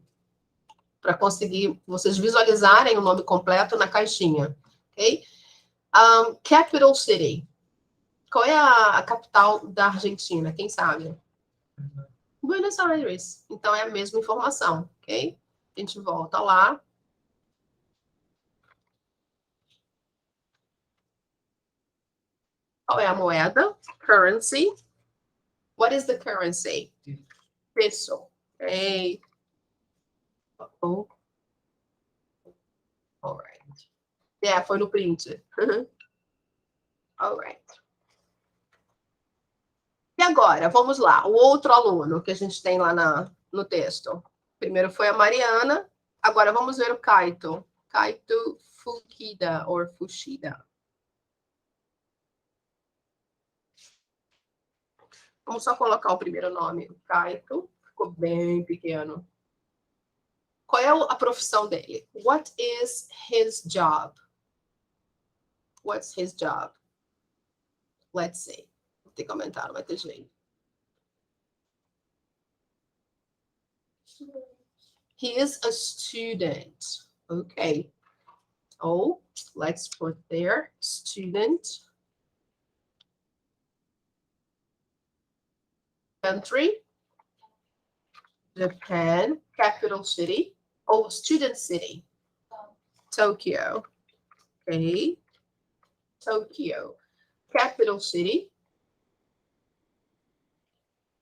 A: Para conseguir vocês visualizarem o nome completo na caixinha. Ok? Capital City. Qual é a capital da Argentina? Quem sabe? Buenos Aires. Então, é a mesma informação. Ok? A gente volta lá. Qual é a moeda? Currency. What is the currency? Peso. Okay. Oh. All right. Foi no print. All right. E agora, vamos lá. O outro aluno que a gente tem lá no texto. Primeiro foi a Mariana. Agora vamos ver o Kaito. Kaito Fukuda, ou Fushida. Vamos só colocar o primeiro nome. Kaito. Ficou bem pequeno. Qual é a profissão dele? What is his job? What's his job? Let's see. Vou ter que aumentar, não vai ter jeito. He is a student. Okay. Oh, let's put there, student. Country, Japan. Capital city. Oh, student city. Tokyo. Okay. Tokyo. Capital city.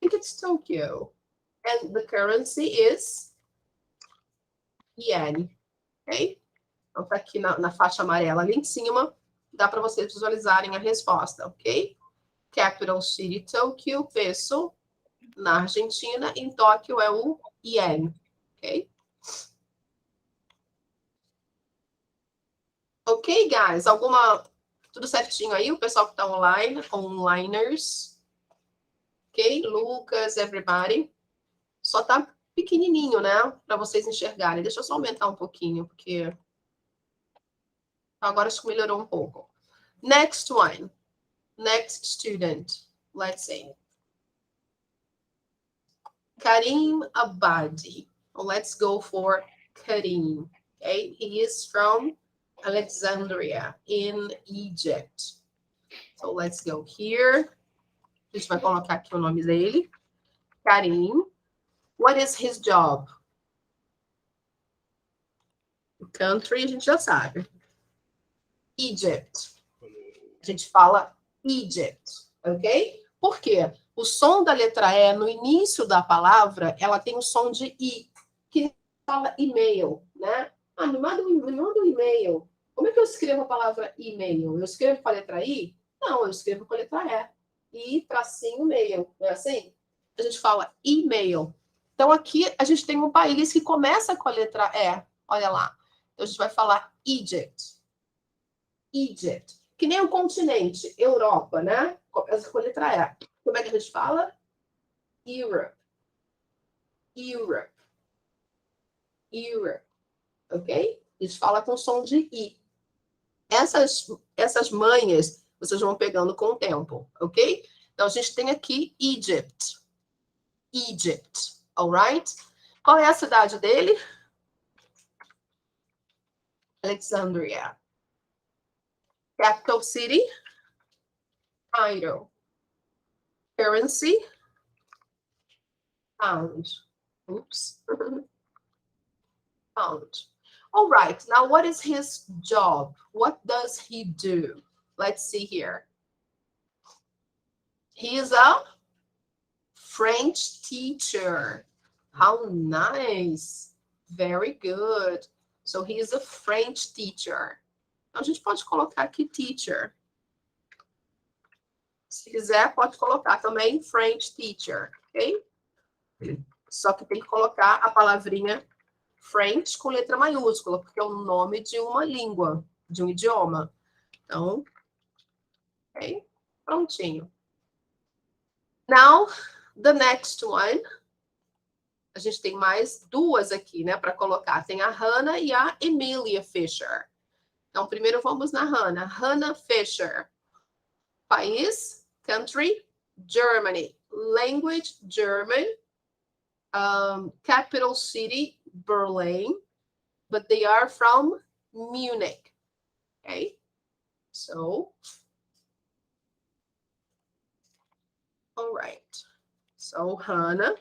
A: I think it's Tokyo. And the currency is yen. Ok? Então, tá aqui na faixa amarela ali em cima. Dá para vocês visualizarem a resposta, ok? Capital city, Tokyo, peso. Na Argentina, em Tóquio é o yen, ok? Ok, guys? Tudo certinho aí? O pessoal que está online, onliners. Ok? Lucas, everybody. Só tá pequenininho, né? Para vocês enxergarem. Deixa eu só aumentar um pouquinho, porque agora acho que melhorou um pouco. Next one. Next student. Let's see. Karim Abadi. Let's go for Karim. Okay? He is from Alexandria in Egypt. So let's go here. A gente vai colocar aqui o nome dele. Karim. What is his job? Country, a gente já sabe. Egypt. A gente fala Egypt, ok? Por quê? O som da letra E no início da palavra, ela tem o som de I, que fala e-mail, né? Ah, me manda um e-mail. Como é que eu escrevo a palavra e-mail? Eu escrevo com a letra I? Não, eu escrevo com a letra E. I, tracinho, mail. Não é assim? A gente fala e-mail. Então, aqui a gente tem um país que começa com a letra E. Olha lá. Então, a gente vai falar Egypt. Egypt. Que nem o continente, Europa, né? Começa com a letra E. Como é que a gente fala? Europe. Europe. Europe. Ok? A gente fala com som de I. Essas manhas vocês vão pegando com o tempo, ok? Então, a gente tem aqui Egypt. Egypt. Alright? Qual é a cidade dele? Alexandria. Capital city? Cairo. Currency? Pound. Oops. Pound. All right. Now, what is his job? What does he do? Let's see here. He is a French teacher. How nice. Very good. So, he is a French teacher. Então, a gente pode colocar aqui teacher. Se quiser, pode colocar também French teacher, ok? Só que tem que colocar a palavrinha French com letra maiúscula, porque é o nome de uma língua, de um idioma. Então, ok? Prontinho. Now, the next one. A gente tem mais duas aqui, né, para colocar. Tem a Hannah e a Emilia Fisher. Então, primeiro vamos na Hannah. Hannah Fisher. País, country, Germany. Language, German. Capital city, Berlin. But they are from Munich. Okay? So, all right. So, Hannah.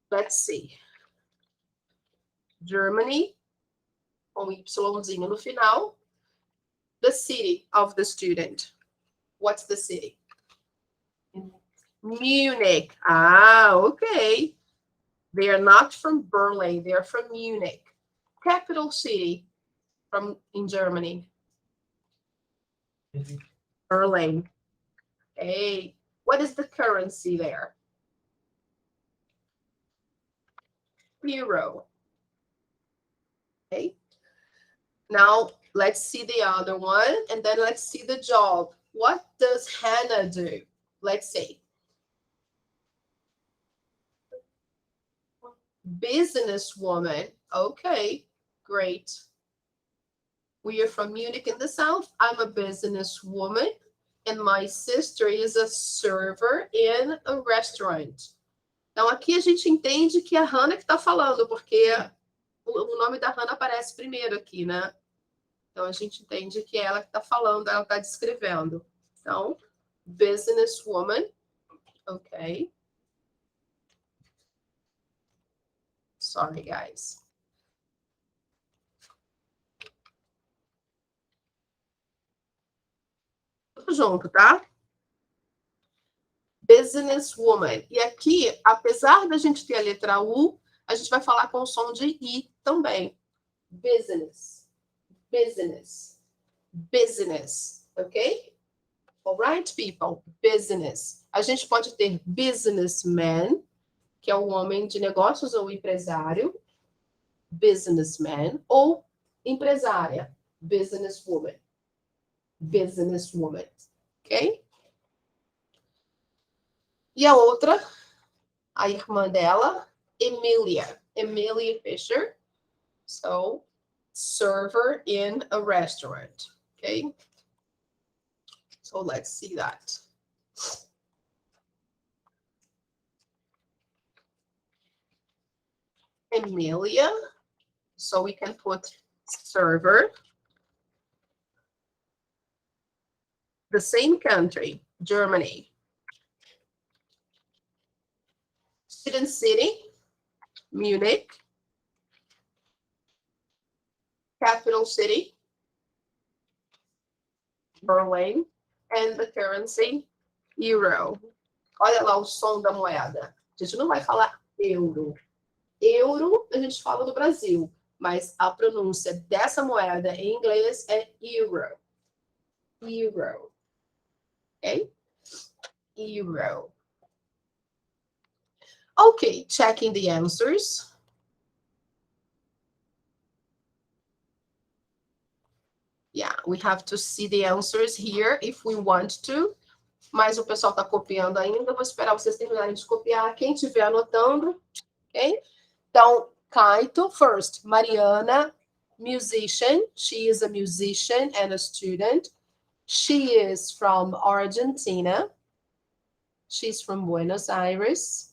A: Let's see. Germany, com Yzinho no final. The city of the student. What's the city? Munich. Ah, okay. They are not from Berlin. They are from Munich. capital city in Germany? Berlin. Okay. What is the currency there? Euro. Okay. Now, let's see the other one, and then let's see the job. What does Hannah do? Let's see. Businesswoman. Okay, great. We are from Munich in the south. I'm a businesswoman, and my sister is a server in a restaurant. Então, aqui a gente entende que é a Hannah que está falando, porque o nome da Hannah aparece primeiro aqui, né? Então, a gente entende que é ela que está falando, ela está descrevendo. Então, businesswoman. Ok. Sorry, guys. Tudo junto, tá? Businesswoman. E aqui, apesar da gente ter a letra U, a gente vai falar com o som de I também. Business. Business. Business. Ok? Alright, people? Business. A gente pode ter businessman, que é o homem de negócios ou empresário. Businessman. Ou empresária. Businesswoman. Businesswoman. Ok? E a outra, a irmã dela, Emilia. Emilia Fisher. So, server in a restaurant. Okay? So, let's see that. Emilia. So, we can put server. The same country, Germany. Student city, Munich. Capital city, Berlin. And the currency, euro. Olha lá o som da moeda. A gente não vai falar euro. Euro a gente fala no Brasil, mas a pronúncia dessa moeda em inglês é euro. Euro. Okay? Euro. Okay, checking the answers. Yeah, we have to see the answers here if we want to. Mas o pessoal está copiando ainda. Vou esperar vocês terminarem de copiar. Quem estiver anotando, ok? Então, Kaito, first. Mariana, musician. She is a musician and a student. She is from Argentina. She's from Buenos Aires.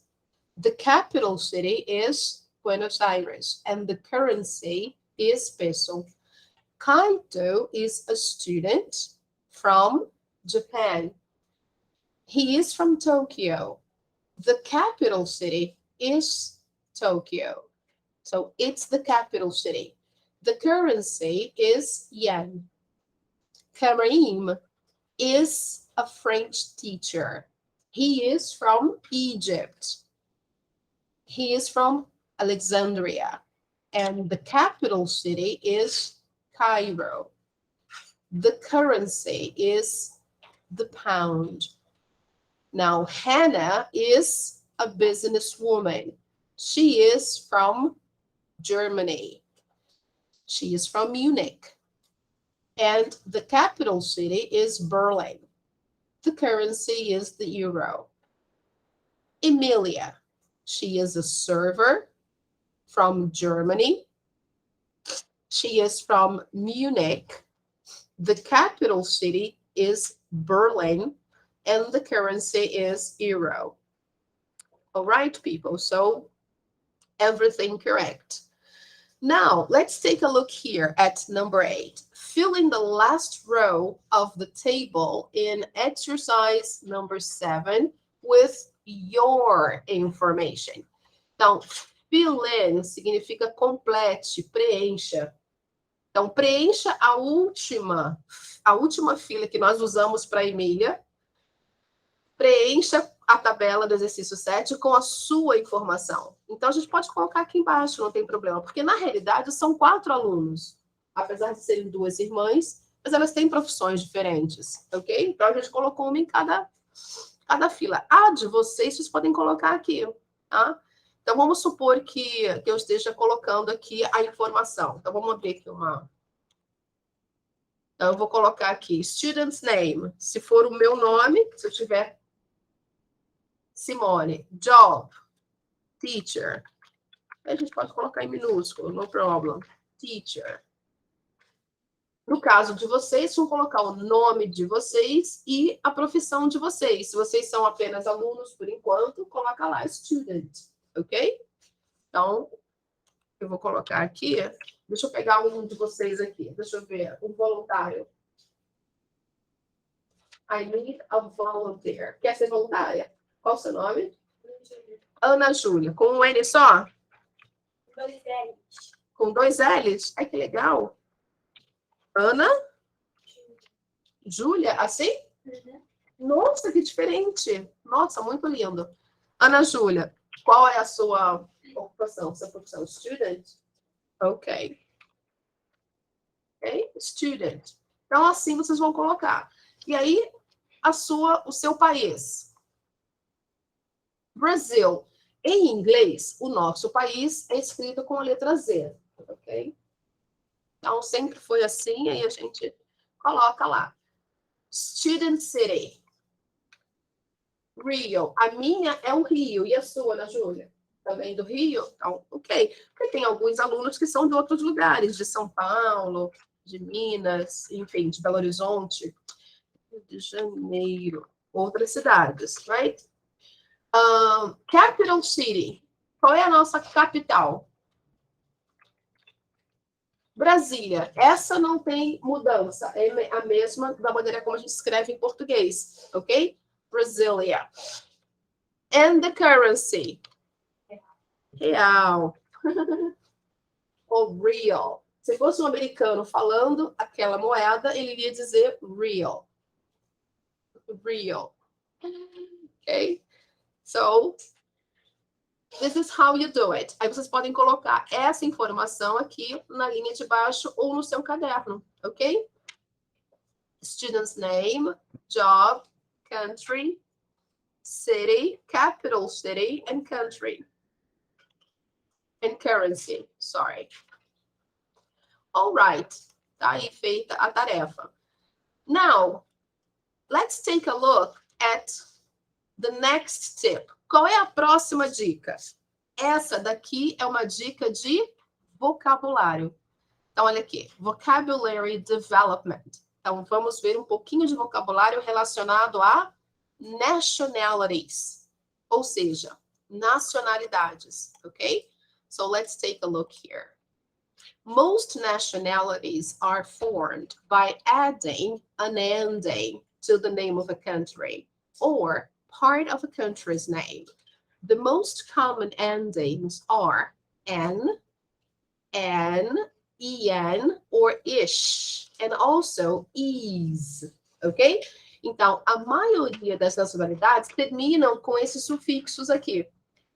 A: The capital city is Buenos Aires, and the currency is peso. Kaito is a student from Japan. He is from Tokyo. The capital city is Tokyo. So it's the capital city. The currency is yen. Karim is a French teacher. He is from Egypt. He is from Alexandria. And the capital city is Cairo. The currency is the pound. Now, Hannah is a businesswoman. She is from Germany. She is from Munich. And the capital city is Berlin. The currency is the euro. Emilia, she is a server from Germany. She is from Munich. The capital city is Berlin, and the currency is euro. All right, people, so everything correct. Now, let's take a look here at number 8. Fill in the last row of the table in exercise number 7 with your information. Então, fill in significa complete, preencha. Então, preencha a última fila que nós usamos para a Emília. Preencha a tabela do exercício 7 com a sua informação. Então, a gente pode colocar aqui embaixo, não tem problema, porque na realidade são 4 alunos, apesar de serem 2 irmãs, mas elas têm profissões diferentes, ok? Então, a gente colocou uma em cada fila. A de vocês podem colocar aqui, tá? Então, vamos supor que eu esteja colocando aqui a informação. Então, vamos abrir aqui uma... Então, eu vou colocar aqui, student's name. Se for o meu nome, se eu tiver Simone, job, teacher. A gente pode colocar em minúsculo, no problem. Teacher. No caso de vocês, vão colocar o nome de vocês e a profissão de vocês. Se vocês são apenas alunos, por enquanto, coloca lá student, ok? Então, eu vou colocar aqui. Deixa eu pegar um de vocês aqui. Deixa eu ver. Um voluntário. I need a volunteer. Quer ser voluntária? Qual o seu nome? Ana Júlia. Com um N só?
B: 2 L's.
A: Com 2 L's? Ai, que legal. Ana? Júlia, assim?
B: Uhum.
A: Nossa, que diferente. Nossa, muito lindo. Ana Júlia, qual é a sua ocupação? Sua profissão? Student? Ok. Ok? Student. Então, assim vocês vão colocar. E aí, o seu país. Brasil. Em inglês, o nosso país é escrito com a letra Z. Ok? Então, sempre foi assim, aí a gente coloca lá. Student City. Rio. A minha é o Rio. E a sua, Ana Júlia? Também do Rio? Então, ok. Porque tem alguns alunos que são de outros lugares, de São Paulo, de Minas, enfim, de Belo Horizonte, Rio de Janeiro, outras cidades, right? Capital City. Qual é a nossa capital? Brasília. Essa não tem mudança. É a mesma da maneira como a gente escreve em português, ok? Brasília. And the currency. Real. Ou real. Se fosse um americano falando aquela moeda, ele iria dizer real. Real. Ok? So, this is how you do it. Aí vocês podem colocar essa informação aqui na linha de baixo ou no seu caderno, ok? Student's name, job, country, city, capital city, and country. And currency, sorry. All right. Tá aí feita a tarefa. Now, let's take a look at the next tip. Qual é a próxima dica? Essa daqui é uma dica de vocabulário. Então, olha aqui. Vocabulary development. Então, vamos ver um pouquinho de vocabulário relacionado a nationalities. Ou seja, nacionalidades. Ok? So, let's take a look here. Most nationalities are formed by adding an ending to the name of a country or part of a country's name. The most common endings are N, en, or ish, and also is, ok? Então, a maioria das nacionalidades terminam com esses sufixos aqui.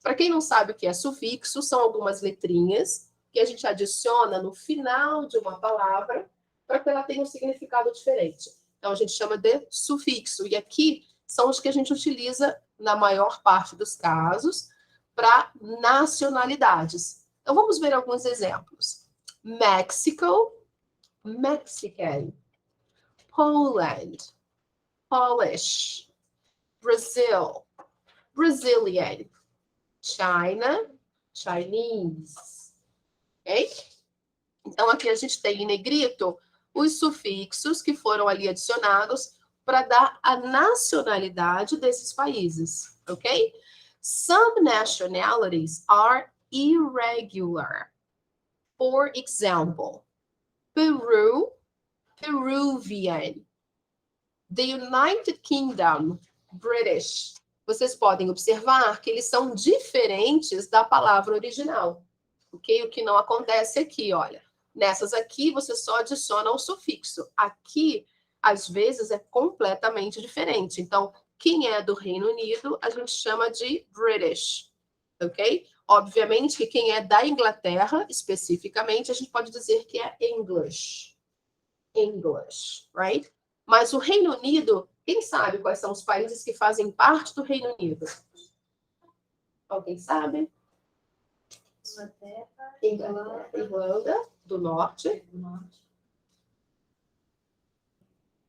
A: Para quem não sabe o que é sufixo, são algumas letrinhas que a gente adiciona no final de uma palavra para que ela tenha um significado diferente. Então, a gente chama de sufixo. E aqui são os que a gente utiliza, na maior parte dos casos, para nacionalidades. Então, vamos ver alguns exemplos. Mexico, Mexican. Poland, Polish. Brazil, Brazilian. China, Chinese. Ok? Então, aqui a gente tem em negrito os sufixos que foram ali adicionados para dar a nacionalidade desses países, ok? Some nationalities are irregular. For example, Peru, Peruvian. The United Kingdom, British. Vocês podem observar que eles são diferentes da palavra original, ok? O que não acontece aqui, olha. Nessas aqui, você só adiciona o sufixo. Aqui, às vezes, é completamente diferente. Então, Quem é do Reino Unido, a gente chama de British, ok? Obviamente que quem é da Inglaterra, especificamente, a gente pode dizer que é English. English, right? Mas o Reino Unido, quem sabe quais são os países que fazem parte do Reino Unido? Alguém sabe? Irlanda do Norte,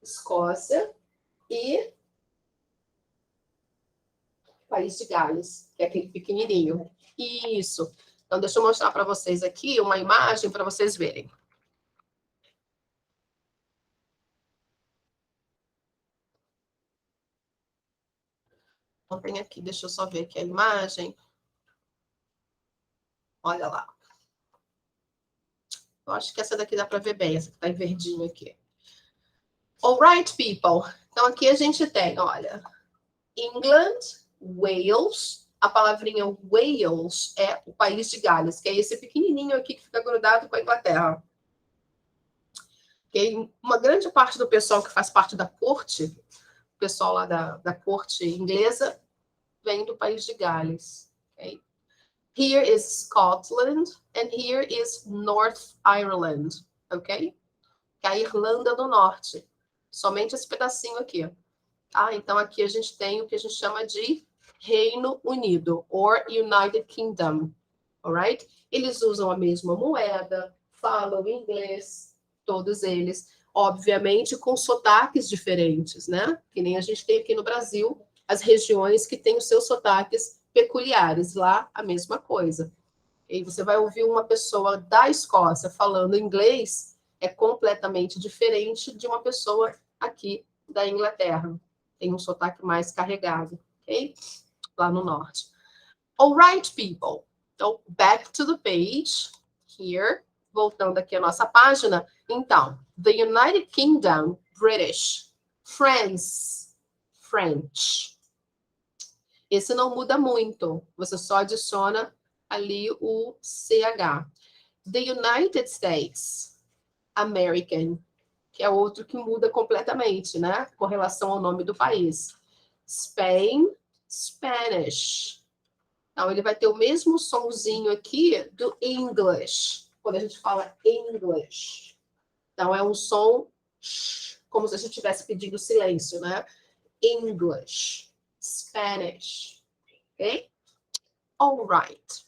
A: Escócia e País de Gales, que é aquele pequenininho. Isso. Então, deixa eu mostrar para vocês aqui uma imagem para vocês verem. Então, tem aqui, deixa eu só ver aqui a imagem. Olha lá. Eu acho que essa daqui dá para ver bem, essa que está em verdinho aqui. Alright, people. Então, aqui a gente tem, olha, England, Wales. A palavrinha Wales é o país de Gales, que é esse pequenininho aqui que fica grudado com a Inglaterra. Okay? Uma grande parte do pessoal que faz parte da corte, o pessoal lá da corte inglesa, vem do país de Gales. Okay? Here is Scotland and here is North Ireland, ok? Que é a Irlanda do Norte. Somente esse pedacinho aqui. Ah, então aqui a gente tem o que a gente chama de Reino Unido, or United Kingdom, alright? Eles usam a mesma moeda, falam inglês, todos eles, obviamente com sotaques diferentes, né? Que nem a gente tem aqui no Brasil, as regiões que têm os seus sotaques peculiares, lá a mesma coisa. E você vai ouvir uma pessoa da Escócia falando inglês, é completamente diferente de uma pessoa aqui da Inglaterra. Tem um sotaque mais carregado, ok? Lá no norte. All right, people. Então, back to the page, here. Voltando aqui a nossa página. Então, the United Kingdom, British. France, French. Esse não muda muito. Você só adiciona ali o CH. The United States, American, que é outro que muda completamente, né? Com relação ao nome do país. Spain, Spanish. Então, ele vai ter o mesmo sonzinho aqui do English, quando a gente fala English. Então, é um som como se a gente estivesse pedindo silêncio, né? English, Spanish. Ok? All right.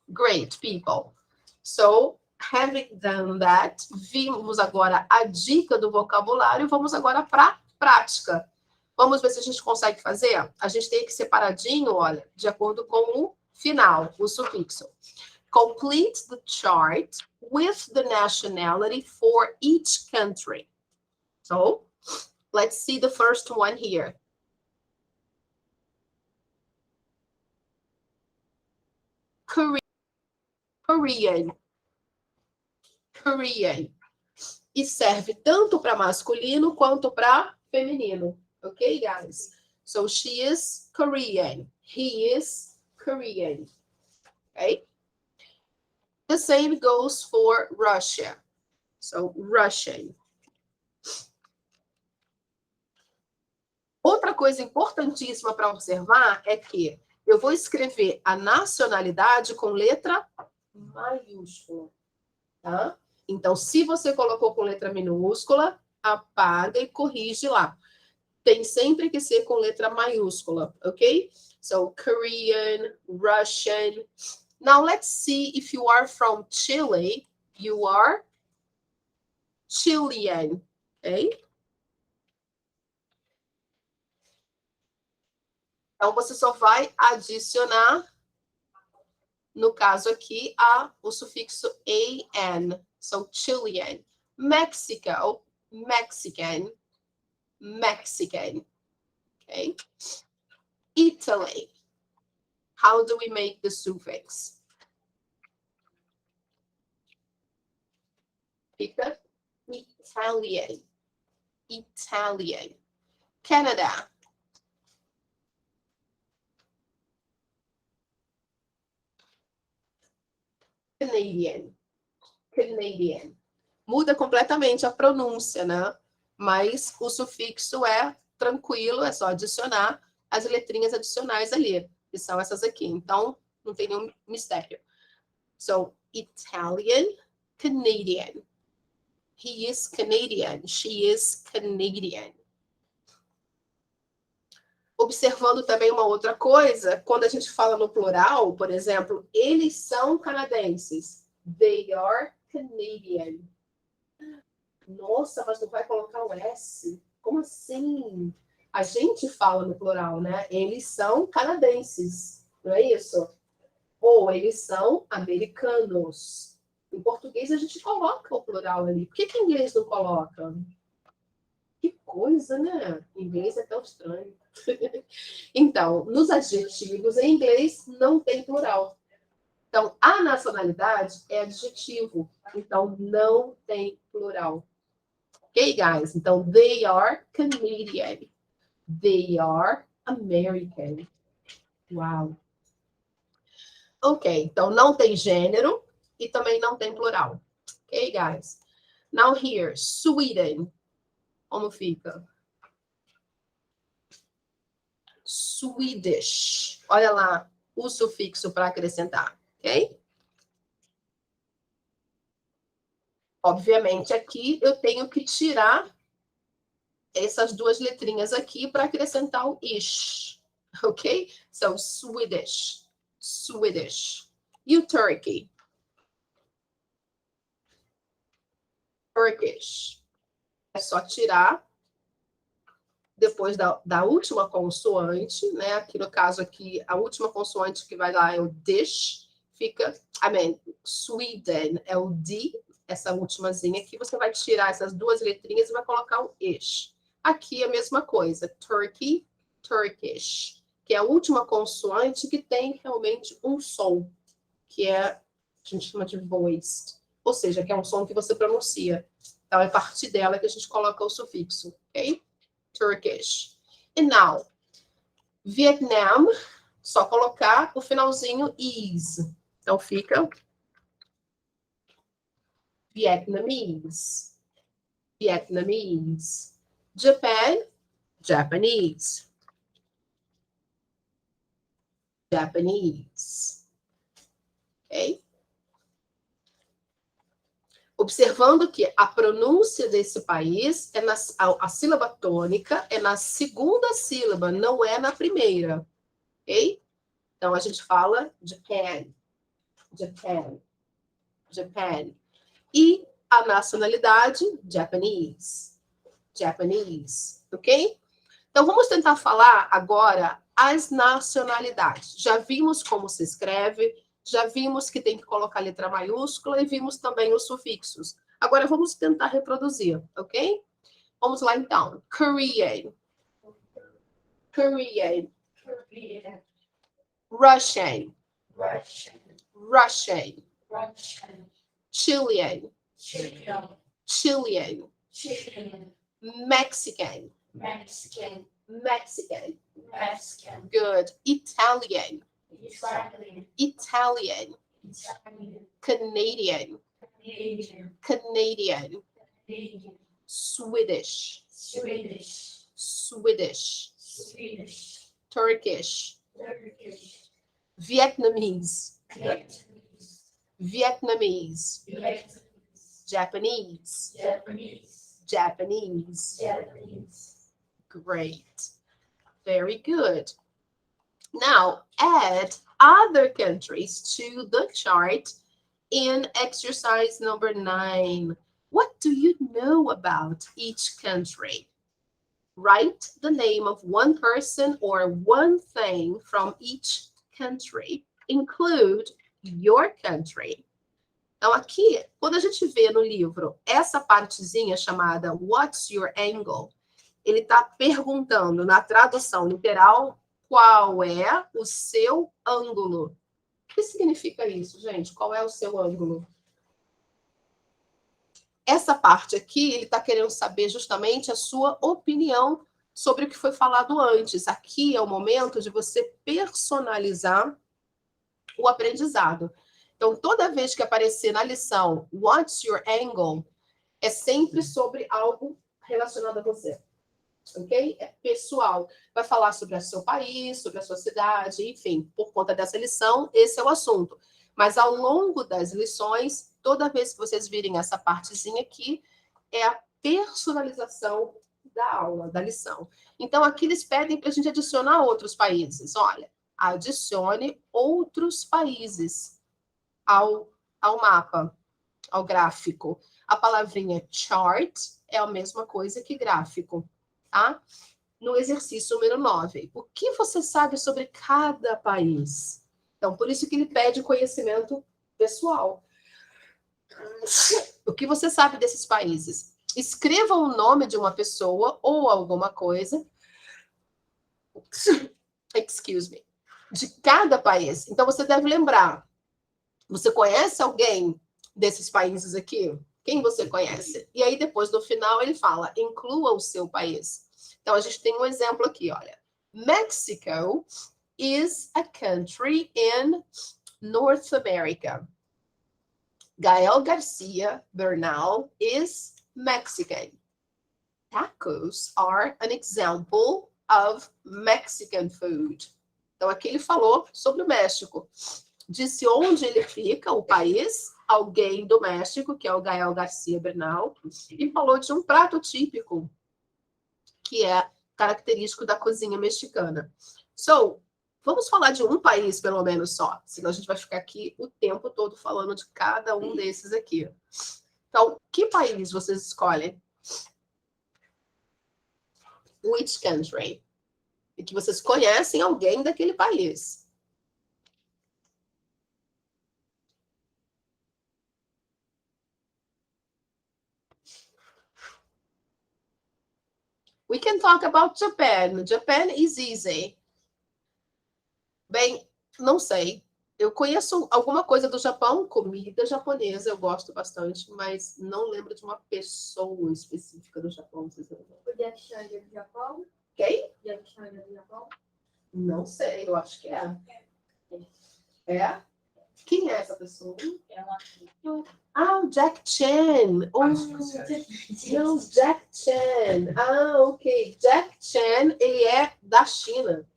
A: Great, people. So, having done that, vimos agora a dica do vocabulário, vamos agora para a prática. Vamos ver se a gente consegue fazer? A gente tem aqui separadinho, olha, de acordo com o final, o sufixo. Complete the chart with the nationality for each country. So, let's see the first one here. Korean. Korean. E serve tanto para masculino quanto para feminino. Okay, guys? So she is Korean. He is Korean. Okay? The same goes for Russia. So, Russian. Outra coisa importantíssima para observar é que eu vou escrever a nacionalidade com letra maiúscula, tá? Então, se você colocou com letra minúscula, apaga e corrige lá. Tem sempre que ser com letra maiúscula, ok? So, Korean, Russian. Now, let's see if you are from Chile. You are Chilean, ok? Então, você só vai adicionar, no caso aqui, o sufixo an. So, Chilean. Mexico, Mexican. Mexican. Okay? Italy. How do we make the suffix? Fica Italian. Italian. Canada. Canadian. Canadian. Muda completamente a pronúncia, né? Mas o sufixo é tranquilo, é só adicionar as letrinhas adicionais ali, que são essas aqui. Então, não tem nenhum mistério. So, Italian, Canadian. He is Canadian. She is Canadian. Observando também uma outra coisa, quando a gente fala no plural, por exemplo, eles são canadenses. They are Canadian. Nossa, mas não vai colocar o S? Como assim? A gente fala no plural, né? Eles são canadenses, não é isso? Ou eles são americanos. Em português a gente coloca o plural ali. Por que em inglês não coloca? Que coisa, né? Em inglês é tão estranho. Então, nos adjetivos em inglês não tem plural. Então, a nacionalidade é adjetivo. Então, não tem plural. Ok, guys? Então, they are Canadian. They are American. Uau. Ok, então não tem gênero e também não tem plural. Ok, guys? Now here, Sweden. Como fica? Swedish. Olha lá o sufixo para acrescentar, ok? Obviamente, aqui eu tenho que tirar essas duas letrinhas aqui para acrescentar o ish, ok? So, Swedish. Swedish. E o Turkey? Turkish. É só tirar depois da última consoante, né? Aqui no caso aqui, a última consoante que vai lá é o dish, fica, Sweden é o D, essa ultimazinha aqui, você vai tirar essas duas letrinhas e vai colocar o ish. Aqui a mesma coisa, Turkey, Turkish, que é a última consoante que tem realmente um som, que a gente chama de voiced, ou seja, que é um som que você pronuncia. Então, é a partir dela que a gente coloca o sufixo, ok? Turkish. And now, Vietnam, só colocar o finalzinho is. Então, fica Vietnamese. Vietnamese. Japan, Japanese. Japanese. Ok? Observando que a pronúncia desse país é a sílaba tônica é na segunda sílaba, não é na primeira, ok? Então a gente fala Japan, Japan, Japan. E a nacionalidade, Japanese, Japanese, ok? Então vamos tentar falar agora as nacionalidades. Já vimos como se escreve, já vimos que tem que colocar letra maiúscula e vimos também os sufixos. Agora vamos tentar reproduzir, ok? Vamos lá então. Korean. Korean. Russian. Russian. Chilean. Chilean. Mexican. Mexican. Good. Italian. Italian. Canadian. Canadian. Swedish. Swedish. Turkish. Vietnamese. Vietnamese. Japanese. Japanese. Great. Very good. Now, add other countries to the chart in exercise number 9. What do you know about each country? Write the name of one person or one thing from each country. Include your country. Então, aqui, quando a gente vê no livro essa partezinha chamada What's Your Angle? Ele está perguntando, na tradução literal, qual é o seu ângulo? O que significa isso, gente? Qual é o seu ângulo? Essa parte aqui, ele está querendo saber justamente a sua opinião sobre o que foi falado antes. Aqui é o momento de você personalizar o aprendizado. Então, toda vez que aparecer na lição What's your angle? É sempre sobre algo relacionado a você. ok? É pessoal. Vai falar sobre o seu país, sobre a sua cidade, enfim, por conta dessa lição, esse é o assunto. Mas ao longo das lições, toda vez que vocês virem essa partezinha aqui, é a personalização da aula, da lição. Então, aqui eles pedem para a gente adicionar outros países. Olha, adicione outros países ao mapa, ao gráfico. A palavrinha chart é a mesma coisa que gráfico, tá? No exercício número 9. O que você sabe sobre cada país? Então, por isso que ele pede conhecimento pessoal. O que você sabe desses países? Escreva o nome de uma pessoa ou alguma coisa. Excuse me. De cada país. Então, você deve lembrar. Você conhece alguém desses países aqui? Quem você conhece? E aí, depois, no final, ele fala, inclua o seu país. Então, a gente tem um exemplo aqui, olha. Mexico is a country in North America. Gael Garcia Bernal is Mexican. Tacos are an example of Mexican food. Então, aqui ele falou sobre o México. Disse onde ele fica, o país, alguém do México, que é o Gael Garcia Bernal, e falou de um prato típico, que é característico da cozinha mexicana. So, vamos falar de um país, pelo menos, só. Senão a gente vai ficar aqui o tempo todo falando de cada um desses aqui. Então, que país vocês escolhem? Which country? E que vocês conhecem alguém daquele país. We can talk about Japan. Japan is easy. Bem, não sei. Eu conheço alguma coisa do Japão, comida japonesa, eu gosto bastante, mas não lembro de uma pessoa específica do Japão.
B: O Jack Chan é do Japão?
A: Quem?
B: Jack Chan é do Japão?
A: Não sei, eu acho que é. É? Quem é essa pessoa?
B: É uma
A: Ah, o Jack Chan. Oh, não, Jack Chan. Ah, ok. Jack Chan, ele é da China.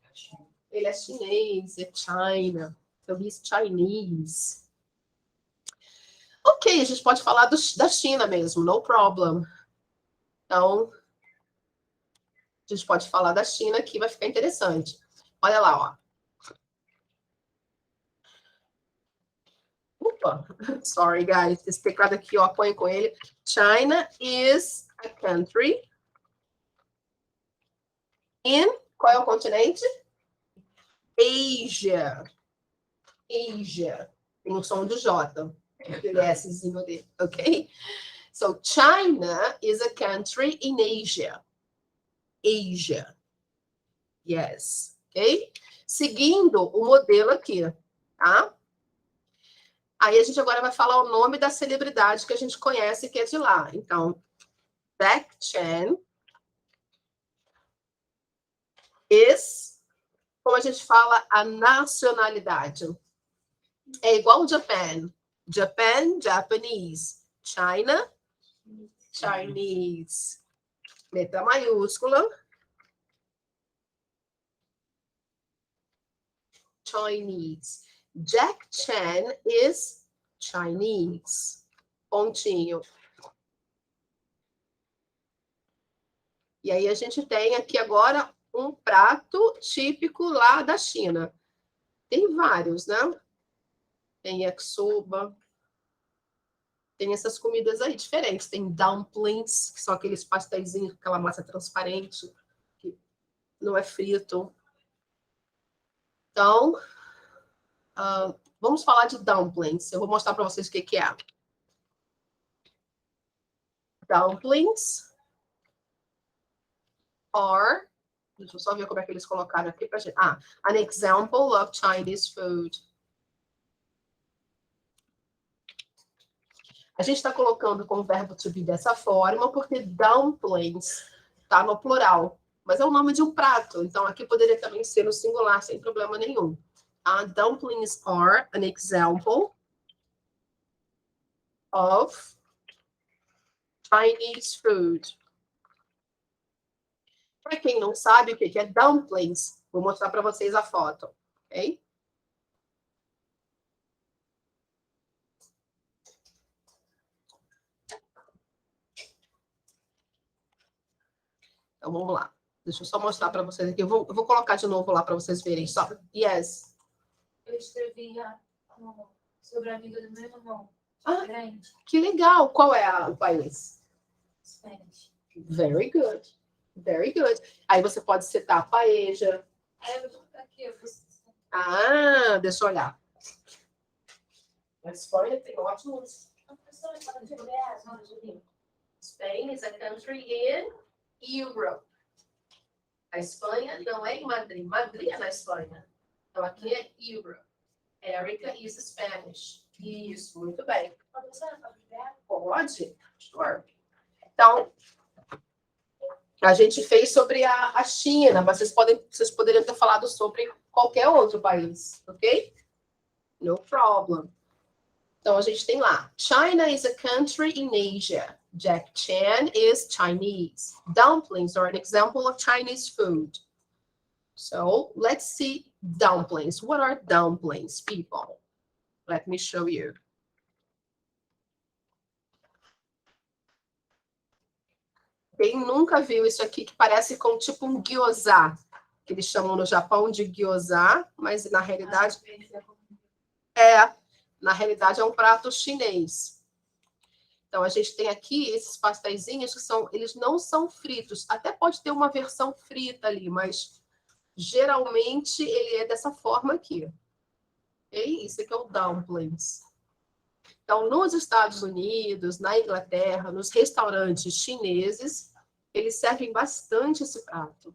A: Ele é chinês, é China. Então, he's Chinese. Ok, a gente pode falar da China mesmo, no problem. Então, a gente pode falar da China aqui, vai ficar interessante. Olha lá, ó. Opa, sorry, guys. Esse teclado aqui, ó, apoio com ele. China is a country in... Qual é o continente? Asia. Asia. Tem um som de J. Aquele Szinho dele, ok? So, China is a country in Asia. Asia. Yes. Ok? Seguindo o modelo aqui, tá? Aí a gente agora vai falar o nome da celebridade que a gente conhece, que é de lá. Então, Jack Chan is, como a gente fala, a nacionalidade. É igual o Japan. Japan, Japanese. China, Chinese. Letra maiúscula. Chinese. Jack Chan is Chinese. Pontinho. E aí a gente tem aqui agora um prato típico lá da China. Tem vários, né? Tem yakisoba. Tem essas comidas aí diferentes. Tem dumplings, que são aqueles pastéisinhos com aquela massa transparente, que não é frito. Então, vamos falar de dumplings. Eu vou mostrar para vocês o que é. Dumplings are... Deixa eu só ver como é que eles colocaram aqui pra gente. Ah, an example of Chinese food. A gente está colocando com o verbo to be dessa forma porque dumplings está no plural. Mas é o nome de um prato. Então, aqui poderia também ser no singular, sem problema nenhum. Dumplings are an example of Chinese food. Para quem não sabe o que é dumplings, vou mostrar para vocês a foto, ok? Então, vamos lá. Deixa eu só mostrar para vocês aqui. Eu vou colocar de novo lá para vocês verem. Só. Yes.
B: Eu escrevi sobre a vida do meu irmão. Grande.
A: Que legal. Qual é o país?
B: Spanish.
A: Very good. Very good. Aí você pode citar paeja.
B: Aqui, eu fiz.
A: Deixa eu olhar. A Espanha tem ótimos. Spain is a country in Europe. A Espanha não é em Madrid. Madrid é na Espanha. Então aqui é Europe. Erica is Spanish. Isso, muito bem. Pode? Sure. Então, a gente fez sobre a China. Vocês poderiam ter falado sobre qualquer outro país, ok? No problem. Então, a gente tem lá. China is a country in Asia. Jack Chan is Chinese. Dumplings are an example of Chinese food. So, let's see dumplings. What are dumplings, people? Let me show you. Quem nunca viu isso aqui, que parece com tipo um gyoza, que eles chamam no Japão de gyoza, mas na realidade é um prato chinês. Então a gente tem aqui esses pastéisinhos que eles não são fritos, até pode ter uma versão frita ali, mas geralmente ele é dessa forma aqui. Okay? Isso aqui é o dumplings. Então, nos Estados Unidos, na Inglaterra, nos restaurantes chineses, eles servem bastante esse prato.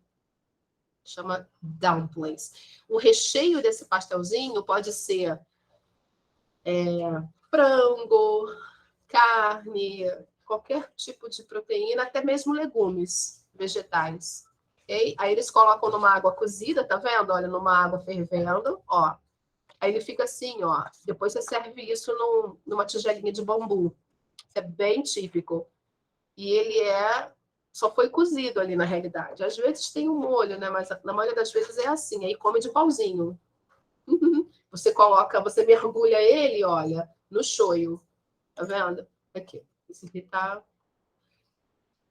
A: Chama dumplings. O recheio desse pastelzinho pode ser frango, carne, qualquer tipo de proteína, até mesmo legumes vegetais. Okay? Aí eles colocam numa água cozida, tá vendo? Olha, numa água fervendo, ó. Aí ele fica assim, ó. Depois você serve isso numa tigelinha de bambu. Isso é bem típico. E ele só foi cozido ali na realidade. Às vezes tem um molho, né? Mas na maioria das vezes é assim. Aí come de pauzinho. Você mergulha ele, olha, no shoyu. Tá vendo? Aqui. Esse aqui tá.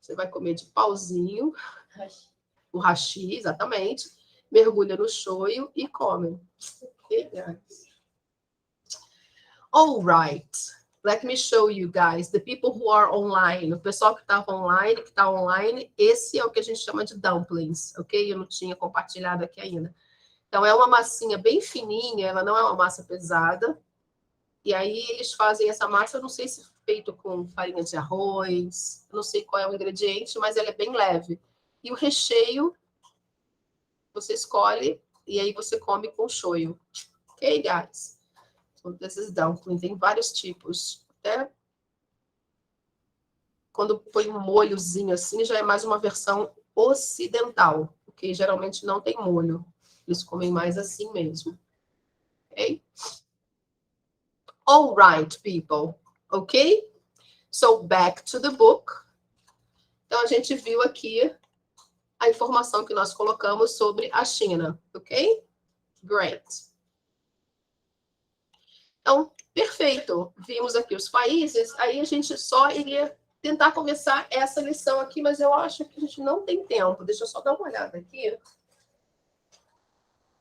A: Você vai comer de pauzinho. O hashi, exatamente. Mergulha no shoyu e come. All right. Let me show you guys. The people who are online. O pessoal que estava online, que está online, esse é o que a gente chama de dumplings, ok? Eu não tinha compartilhado aqui ainda. Então, é uma massinha bem fininha, ela não é uma massa pesada. E aí, eles fazem essa massa, eu não sei se feito com farinha de arroz, não sei qual é o ingrediente, mas ela é bem leve. E o recheio, você escolhe e aí você come com shoyu. Ok, guys? So, this is dumpling. Tem vários tipos. Até quando põe um molhozinho assim, já é mais uma versão ocidental, porque geralmente não tem molho. Eles comem mais assim mesmo. Ok? All right, people. Ok? So, back to the book. Então, a gente viu aqui a informação que nós colocamos sobre a China. Ok? Great. Então, perfeito. Vimos aqui os países, aí a gente só iria tentar começar essa lição aqui, mas eu acho que a gente não tem tempo. Deixa eu só dar uma olhada aqui.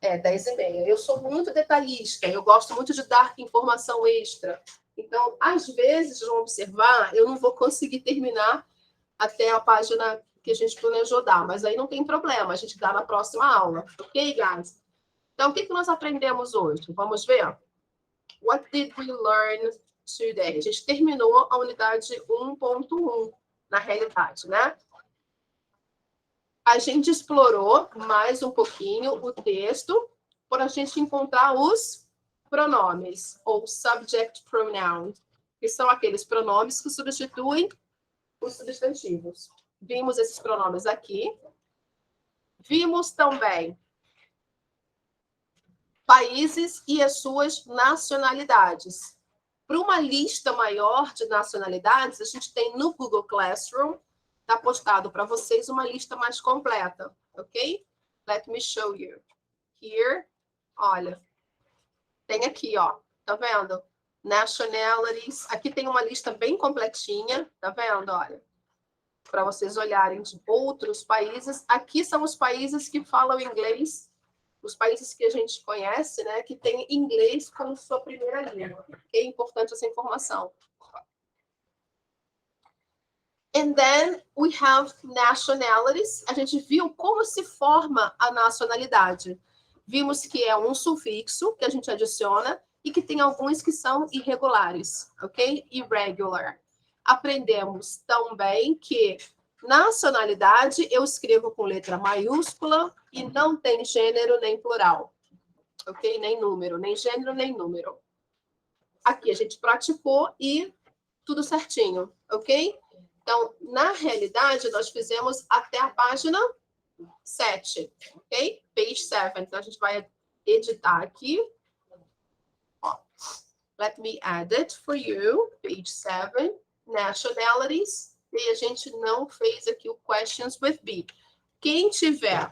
A: 10h30. Eu sou muito detalhista, eu gosto muito de dar informação extra. Então, às vezes, vão observar, eu não vou conseguir terminar até a página que a gente planejou dar, mas aí não tem problema, a gente dá na próxima aula. Ok, guys? Então, o que nós aprendemos hoje? Vamos ver? What did we learn today? A gente terminou a unidade 1.1, na realidade, né? A gente explorou mais um pouquinho o texto para a gente encontrar os pronomes, ou subject pronoun, que são aqueles pronomes que substituem os substantivos. Vimos esses pronomes aqui. Vimos também países e as suas nacionalidades. Para uma lista maior de nacionalidades, a gente tem no Google Classroom tá postado para vocês uma lista mais completa, ok? Let me show you. Here, olha, tem aqui, ó, tá vendo? Nationalities, aqui tem uma lista bem completinha, tá vendo? Olha, para vocês olharem de outros países. Aqui são os países que falam inglês, os países que a gente conhece, né, que tem inglês como sua primeira língua. É importante essa informação. And then we have nationalities. A gente viu como se forma a nacionalidade. Vimos que é um sufixo que a gente adiciona e que tem alguns que são irregulares, ok? Irregular. Aprendemos também que nacionalidade eu escrevo com letra maiúscula e não tem gênero nem plural, ok? Nem número, nem gênero, nem número. Aqui a gente praticou e tudo certinho, ok? Então, na realidade, nós fizemos até a página 7, ok? Page 7. Então, a gente vai editar aqui. Ó, let me add it for you. Page 7, nationalities. E a gente não fez aqui o questions with B. Quem tiver...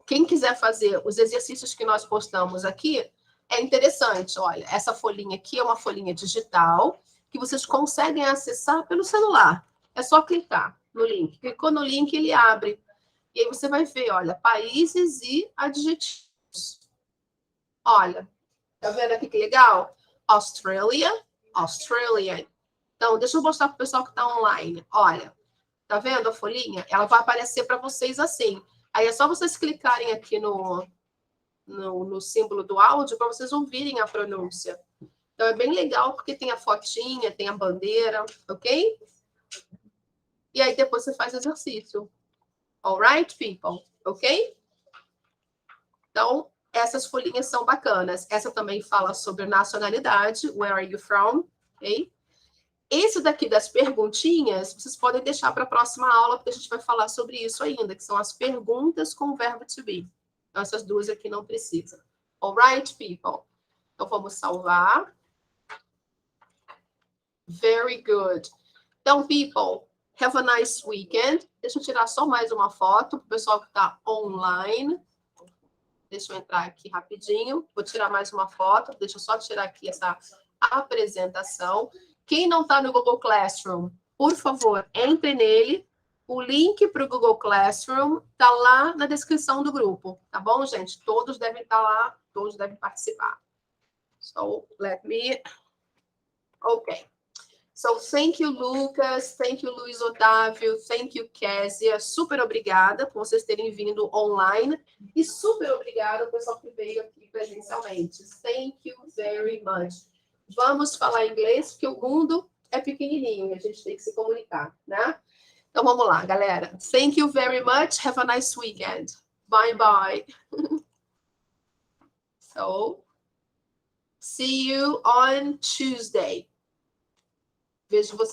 A: quem quiser fazer os exercícios que nós postamos aqui, é interessante. Olha, essa folhinha aqui é uma folhinha digital que vocês conseguem acessar pelo celular. É só clicar no link. Clicou no link, ele abre. E aí você vai ver, olha, países e adjetivos. Olha, tá vendo aqui que legal? Australia, Australian. Então, deixa eu mostrar para o pessoal que está online. Olha, tá vendo a folhinha? Ela vai aparecer para vocês assim. Aí é só vocês clicarem aqui no símbolo do áudio para vocês ouvirem a pronúncia. Então, é bem legal porque tem a fotinha, tem a bandeira, ok? E aí, depois você faz exercício. All right, people? Ok? Então, essas folhinhas são bacanas. Essa também fala sobre nacionalidade. Where are you from? Ok? Esse daqui das perguntinhas, vocês podem deixar para a próxima aula, porque a gente vai falar sobre isso ainda, que são as perguntas com o verbo to be. Então, essas duas aqui não precisam. All right, people? Então, vamos salvar. Very good. Então, people, have a nice weekend. Deixa eu tirar só mais uma foto para o pessoal que está online. Deixa eu entrar aqui rapidinho. Vou tirar mais uma foto. Deixa eu só tirar aqui essa apresentação. Quem não está no Google Classroom, por favor, entre nele. O link para o Google Classroom está lá na descrição do grupo. Tá bom, gente? Todos devem estar lá. Todos devem participar. So, let me... Ok. So, thank you, Lucas. Thank you, Luiz Otávio. Thank you, Késia. Super obrigada por vocês terem vindo online. E super obrigada ao pessoal que veio aqui presencialmente. Thank you very much. Vamos falar inglês, porque o mundo é pequenininho e a gente tem que se comunicar, né? Então, vamos lá, galera. Thank you very much. Have a nice weekend. Bye, bye. So, see you on Tuesday. Vejo você.